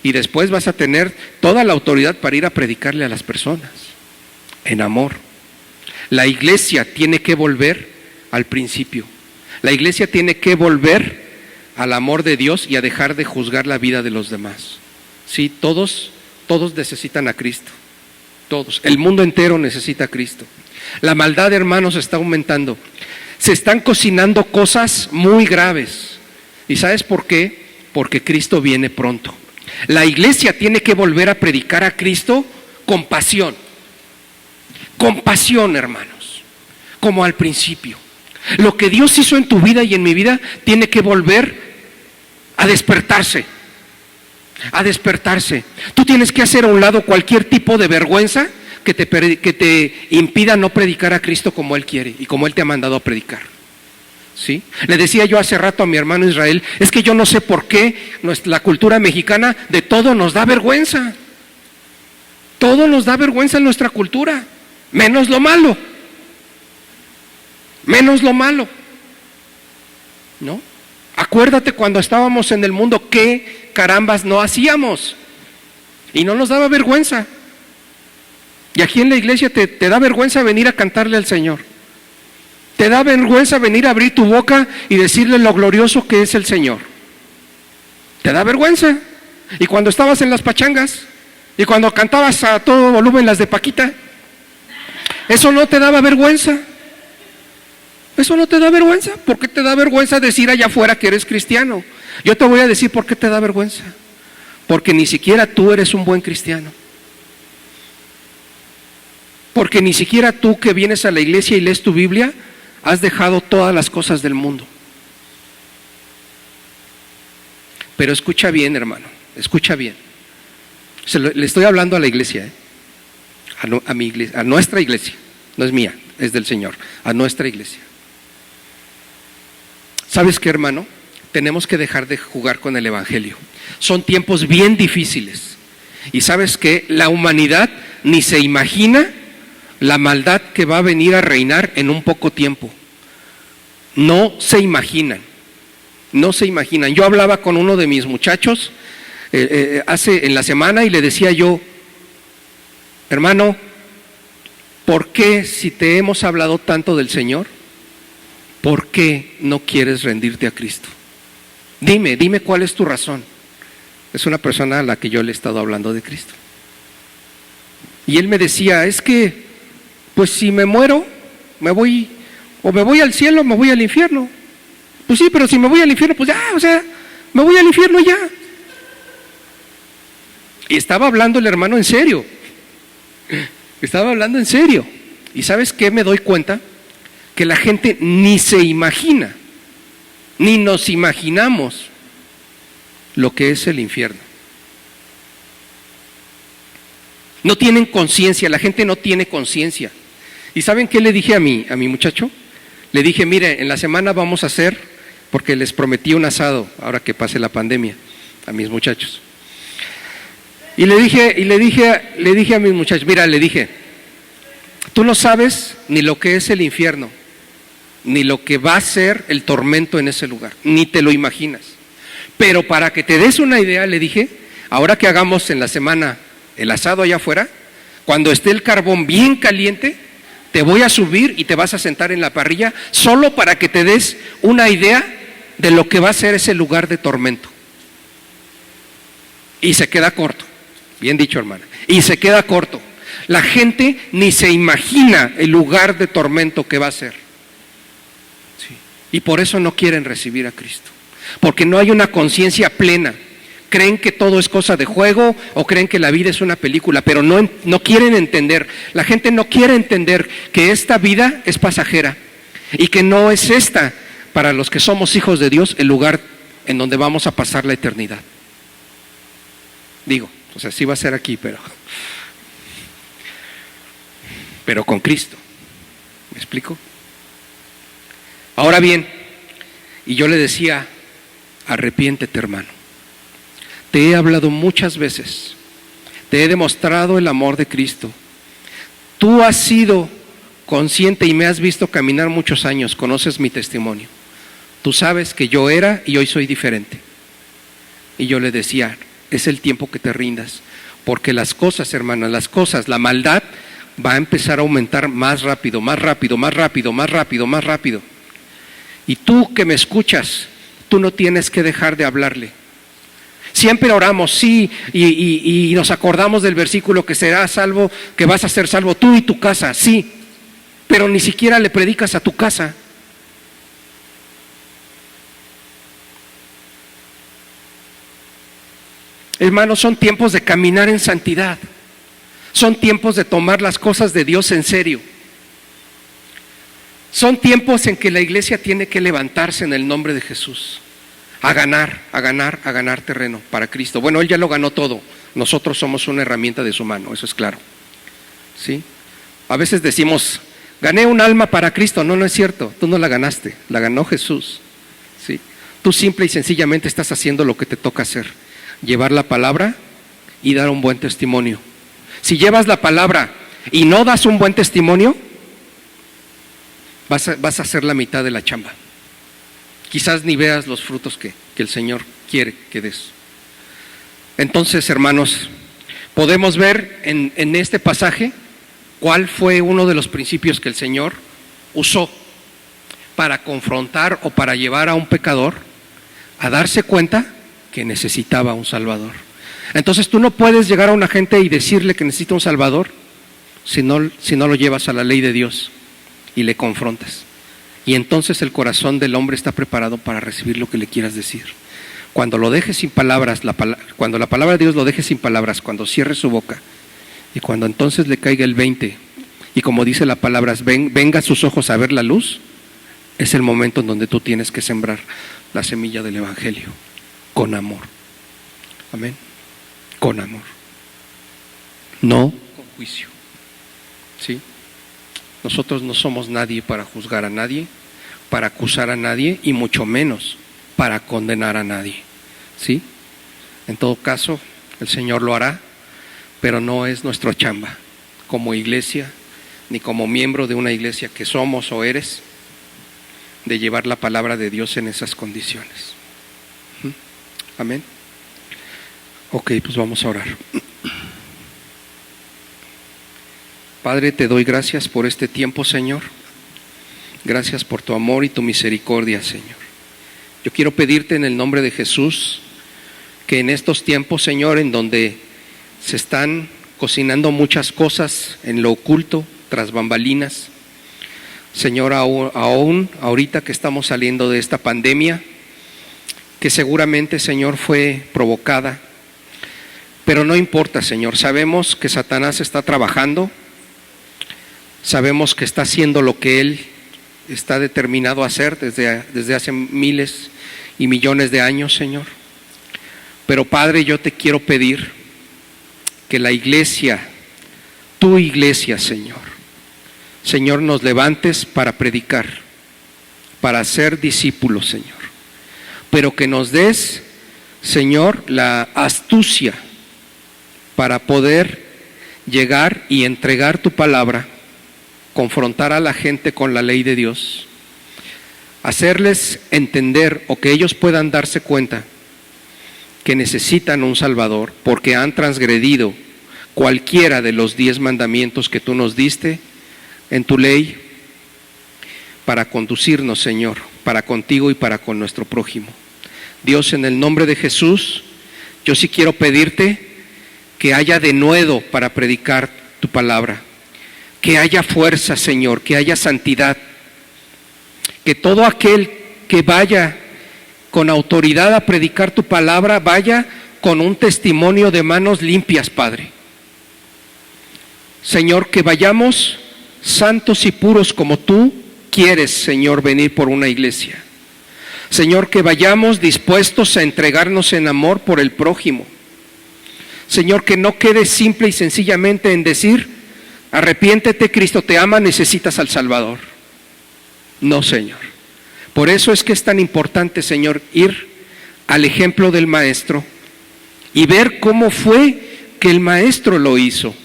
y después vas a tener toda la autoridad para ir a predicarle a las personas, en amor. La iglesia tiene que volver al principio, la iglesia tiene que volver al amor de Dios y a dejar de juzgar la vida de los demás. Sí, todos necesitan a Cristo, todos, el mundo entero necesita a Cristo. La maldad, hermanos, está aumentando. Se están cocinando cosas muy graves. ¿Y sabes por qué? Porque Cristo viene pronto. La iglesia tiene que volver a predicar a Cristo con pasión. Con pasión, hermanos, como al principio. Lo que Dios hizo en tu vida y en mi vida tiene que volver a despertarse. A despertarse. Tú tienes que hacer a un lado cualquier tipo de vergüenza que te impida no predicar a Cristo como Él quiere y como Él te ha mandado a predicar. ¿Sí? Le decía yo hace rato a mi hermano Israel, es que yo no sé por qué la cultura mexicana de todo nos da vergüenza. Todo nos da vergüenza en nuestra cultura, menos lo malo. Menos lo malo. ¿No? Acuérdate cuando estábamos en el mundo, qué carambas no hacíamos. Y no nos daba vergüenza. Y aquí en la iglesia te da vergüenza venir a cantarle al Señor. Te da vergüenza venir a abrir tu boca y decirle lo glorioso que es el Señor. Te da vergüenza. Y cuando estabas en las pachangas, y cuando cantabas a todo volumen las de Paquita, eso no te daba vergüenza. Eso no te da vergüenza. ¿Por qué te da vergüenza decir allá afuera que eres cristiano? Yo te voy a decir por qué te da vergüenza. Porque ni siquiera tú eres un buen cristiano. Porque ni siquiera tú que vienes a la iglesia y lees tu Biblia, has dejado todas las cosas del mundo. Pero escucha bien, hermano, escucha bien. Le estoy hablando a la iglesia, a mi iglesia, a nuestra iglesia. No es mía, es del Señor, a nuestra iglesia. ¿Sabes qué, hermano? Tenemos que dejar de jugar con el evangelio. Son tiempos bien difíciles. Y ¿sabes qué? La humanidad ni se imagina la maldad que va a venir a reinar en un poco tiempo. No se imaginan. No se imaginan. Yo hablaba con uno de mis muchachos en la semana y le decía yo, hermano, ¿por qué si te hemos hablado tanto del Señor, por qué no quieres rendirte a Cristo? Dime cuál es tu razón. Es una persona a la que yo le he estado hablando de Cristo. Y él me decía, es que pues si me muero, me voy al cielo o me voy al infierno. Pues sí, pero si me voy al infierno, pues ya, o sea, me voy al infierno ya. Y estaba hablando el hermano en serio. Estaba hablando en serio. ¿Y sabes qué me doy cuenta? Que la gente ni se imagina, ni nos imaginamos lo que es el infierno. No tienen conciencia, la gente no tiene conciencia. ¿Y saben qué le dije a mi muchacho? Le dije, mire, en la semana vamos a hacer, porque les prometí un asado, ahora que pase la pandemia, a mis muchachos. Y le dije a mis muchachos, mira, le dije, tú no sabes ni lo que es el infierno, ni lo que va a ser el tormento en ese lugar, ni te lo imaginas. Pero para que te des una idea, le dije, ahora que hagamos en la semana el asado allá afuera, cuando esté el carbón bien caliente, te voy a subir y te vas a sentar en la parrilla, solo para que te des una idea de lo que va a ser ese lugar de tormento. Y se queda corto, bien dicho, hermana, y se queda corto. La gente ni se imagina el lugar de tormento que va a ser. Sí. Y por eso no quieren recibir a Cristo. porque no hay una conciencia plena. Creen que todo es cosa de juego o creen que la vida es una película, pero no quieren entender. La gente no quiere entender que esta vida es pasajera y que no es esta, para los que somos hijos de Dios, el lugar en donde vamos a pasar la eternidad. Digo, o sea, sí va a ser aquí, pero con Cristo. ¿Me explico? Ahora bien, y yo le decía, arrepiéntete, hermano. Te he hablado muchas veces, te he demostrado el amor de Cristo. Tú has sido consciente y me has visto caminar muchos años, conoces mi testimonio. Tú sabes que yo era y hoy soy diferente. Y yo le decía, es el tiempo que te rindas, porque las cosas, hermano, la maldad va a empezar a aumentar más rápido, más rápido, más rápido, más rápido, más rápido. Y tú que me escuchas, tú no tienes que dejar de hablarle. Siempre oramos, sí, y nos acordamos del versículo que serás salvo, que vas a ser salvo tú y tu casa, sí, pero ni siquiera le predicas a tu casa. Hermanos, son tiempos de caminar en santidad, son tiempos de tomar las cosas de Dios en serio. Son tiempos en que la iglesia tiene que levantarse en el nombre de Jesús. A ganar terreno para Cristo. Bueno, Él ya lo ganó todo. Nosotros somos una herramienta de su mano, eso es claro. ¿Sí? A veces decimos, gané un alma para Cristo. No, no es cierto. Tú no la ganaste, la ganó Jesús. ¿Sí? Tú simple y sencillamente estás haciendo lo que te toca hacer. Llevar la palabra y dar un buen testimonio. Si llevas la palabra y no das un buen testimonio, vas a hacer la mitad de la chamba. Quizás ni veas los frutos que el Señor quiere que des. Entonces, hermanos, podemos ver en este pasaje cuál fue uno de los principios que el Señor usó para confrontar o para llevar a un pecador a darse cuenta que necesitaba un Salvador. Entonces tú no puedes llegar a una gente y decirle que necesita un Salvador si no lo llevas a la ley de Dios y le confrontas. Y entonces el corazón del hombre está preparado para recibir lo que le quieras decir. Cuando lo dejes sin palabras, cuando la palabra de Dios lo deje sin palabras, cuando cierre su boca y cuando entonces le caiga el 20 y como dice la palabra, venga a sus ojos a ver la luz, es el momento en donde tú tienes que sembrar la semilla del Evangelio con amor. Amén. Con amor. No con juicio. ¿Sí? Nosotros no somos nadie para juzgar a nadie, para acusar a nadie y mucho menos para condenar a nadie. ¿Sí? En todo caso, el Señor lo hará, pero no es nuestra chamba como iglesia, ni como miembro de una iglesia que somos o eres, de llevar la palabra de Dios en esas condiciones. Amén. Ok, pues vamos a orar. Padre, te doy gracias por este tiempo, Señor. Gracias por tu amor y tu misericordia, Señor. Yo quiero pedirte en el nombre de Jesús que en estos tiempos, Señor, en donde se están cocinando muchas cosas en lo oculto, tras bambalinas, Señor, aún ahorita que estamos saliendo de esta pandemia, que seguramente, Señor, fue provocada, pero no importa, Señor, sabemos que Satanás está trabajando. Sabemos que está haciendo lo que Él está determinado a hacer desde hace miles y millones de años, Señor. Pero Padre, yo te quiero pedir que la iglesia, tu iglesia, Señor, nos levantes para predicar, para ser discípulos, Señor. Pero que nos des, Señor, la astucia para poder llegar y entregar tu palabra, confrontar a la gente con la ley de Dios, hacerles entender o que ellos puedan darse cuenta que necesitan un Salvador porque han transgredido cualquiera de los 10 mandamientos que tú nos diste en tu ley para conducirnos, Señor, para contigo y para con nuestro prójimo. Dios, en el nombre de Jesús, yo sí quiero pedirte que haya denuedo para predicar tu palabra. Que haya fuerza, Señor, que haya santidad, que todo aquel que vaya con autoridad a predicar tu palabra, vaya con un testimonio de manos limpias, Padre. Señor, que vayamos santos y puros como tú quieres, Señor, venir por una iglesia. Señor, que vayamos dispuestos a entregarnos en amor por el prójimo. Señor, que no quede simple y sencillamente en decir, arrepiéntete, Cristo te ama, necesitas al Salvador. No, Señor. Por eso es que es tan importante, Señor, ir al ejemplo del Maestro y ver cómo fue que el Maestro lo hizo.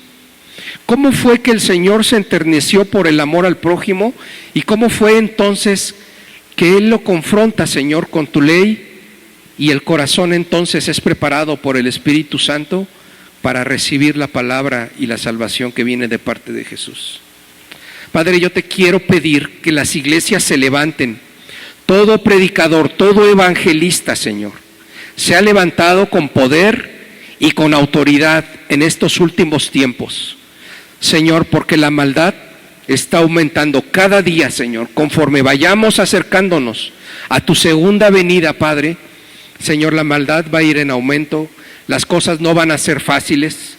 ¿Cómo fue que el Señor se enterneció por el amor al prójimo? ¿Y cómo fue entonces que Él lo confronta, Señor, con tu ley? Y el corazón entonces es preparado por el Espíritu Santo para recibir la palabra y la salvación que viene de parte de Jesús. Padre, yo te quiero pedir que las iglesias se levanten. Todo predicador, todo evangelista, Señor, se ha levantado con poder y con autoridad en estos últimos tiempos. Señor, porque la maldad está aumentando cada día, Señor, conforme vayamos acercándonos a tu segunda venida, Padre. Señor, la maldad va a ir en aumento, las cosas no van a ser fáciles.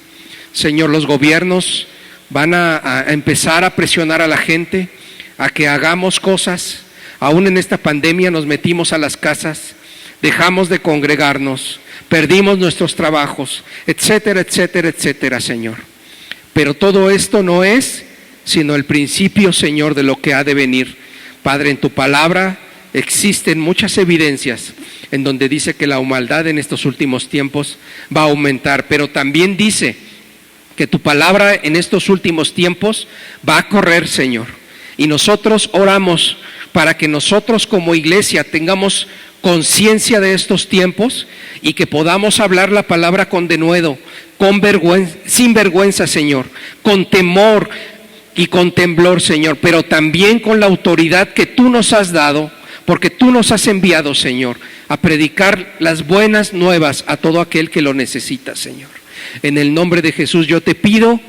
Señor, los gobiernos van a empezar a presionar a la gente a que hagamos cosas. Aún en esta pandemia nos metimos a las casas, dejamos de congregarnos, perdimos nuestros trabajos, etcétera, etcétera, etcétera, Señor. Pero todo esto no es sino el principio, Señor, de lo que ha de venir. Padre, en tu palabra existen muchas evidencias en donde dice que la maldad en estos últimos tiempos va a aumentar, pero también dice que tu palabra en estos últimos tiempos va a correr, Señor. Y nosotros oramos para que nosotros como iglesia tengamos conciencia de estos tiempos y que podamos hablar la palabra con denuedo, sin vergüenza, Señor, con temor y con temblor, Señor, pero también con la autoridad que tú nos has dado, porque tú nos has enviado, Señor, a predicar las buenas nuevas a todo aquel que lo necesita, Señor. En el nombre de Jesús yo te pido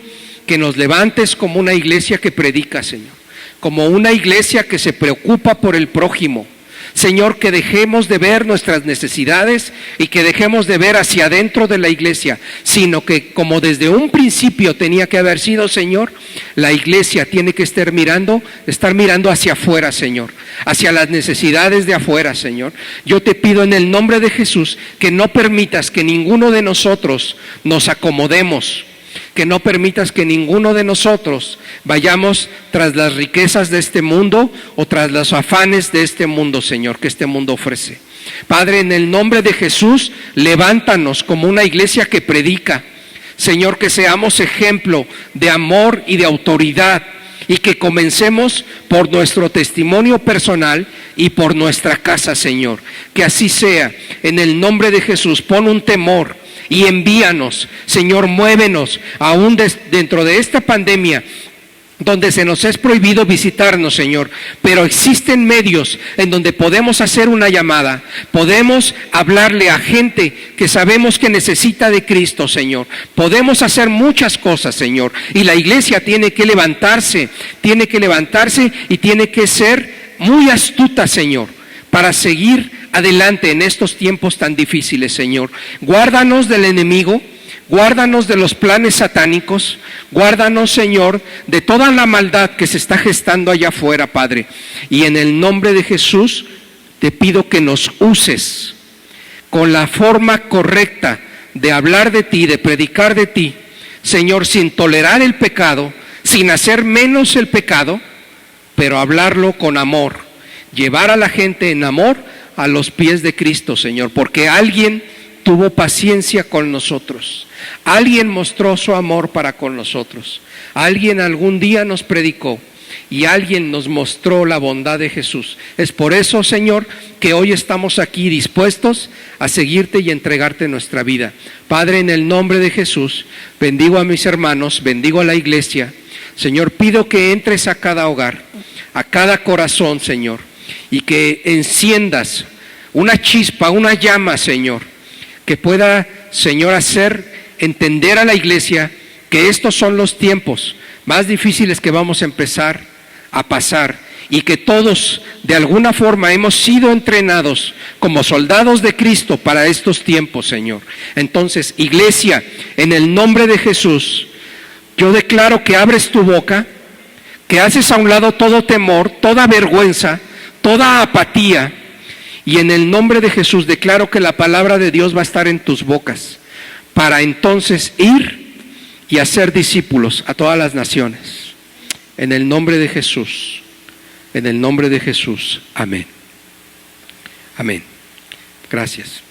que nos levantes como una iglesia que predica, Señor, como una iglesia que se preocupa por el prójimo. Señor, que dejemos de ver nuestras necesidades y que dejemos de ver hacia adentro de la iglesia, sino que como desde un principio tenía que haber sido, Señor, la iglesia tiene que estar mirando hacia afuera, Señor, hacia las necesidades de afuera, Señor. Yo te pido en el nombre de Jesús que no permitas que ninguno de nosotros nos acomodemos, que no permitas que ninguno de nosotros vayamos tras las riquezas de este mundo o tras los afanes de este mundo, Señor, que este mundo ofrece. Padre, en el nombre de Jesús, levántanos como una iglesia que predica. Señor, que seamos ejemplo de amor y de autoridad y que comencemos por nuestro testimonio personal y por nuestra casa, Señor. Que así sea. En el nombre de Jesús, pon un temor y envíanos, Señor, muévenos aún dentro de esta pandemia donde se nos es prohibido visitarnos, Señor, pero existen medios en donde podemos hacer una llamada, podemos hablarle a gente que sabemos que necesita de Cristo, Señor, podemos hacer muchas cosas, Señor, y la iglesia tiene que levantarse y tiene que ser muy astuta, Señor, para seguir adelante en estos tiempos tan difíciles, Señor. Guárdanos del enemigo, guárdanos de los planes satánicos, guárdanos, Señor, de toda la maldad que se está gestando allá afuera, Padre. Y en el nombre de Jesús te pido que nos uses con la forma correcta de hablar de ti, de predicar de ti, Señor, sin tolerar el pecado, sin hacer menos el pecado, pero hablarlo con amor, llevar a la gente en amor a los pies de Cristo, Señor, porque alguien tuvo paciencia con nosotros, alguien mostró su amor para con nosotros, alguien algún día nos predicó y alguien nos mostró la bondad de Jesús. Es por eso, Señor, que hoy estamos aquí dispuestos a seguirte y entregarte nuestra vida. Padre, en el nombre de Jesús, bendigo a mis hermanos, bendigo a la iglesia. Señor, pido que entres a cada hogar, a cada corazón, Señor, y que enciendas una chispa, una llama, Señor, que pueda, Señor, hacer entender a la iglesia que estos son los tiempos más difíciles que vamos a empezar a pasar, y que todos de alguna forma hemos sido entrenados como soldados de Cristo para estos tiempos, Señor. Entonces, iglesia, en el nombre de Jesús, yo declaro que abres tu boca, que haces a un lado todo temor, toda vergüenza, toda apatía, y en el nombre de Jesús declaro que la palabra de Dios va a estar en tus bocas, para entonces ir y hacer discípulos a todas las naciones. En el nombre de Jesús, en el nombre de Jesús, amén. Amén. Gracias.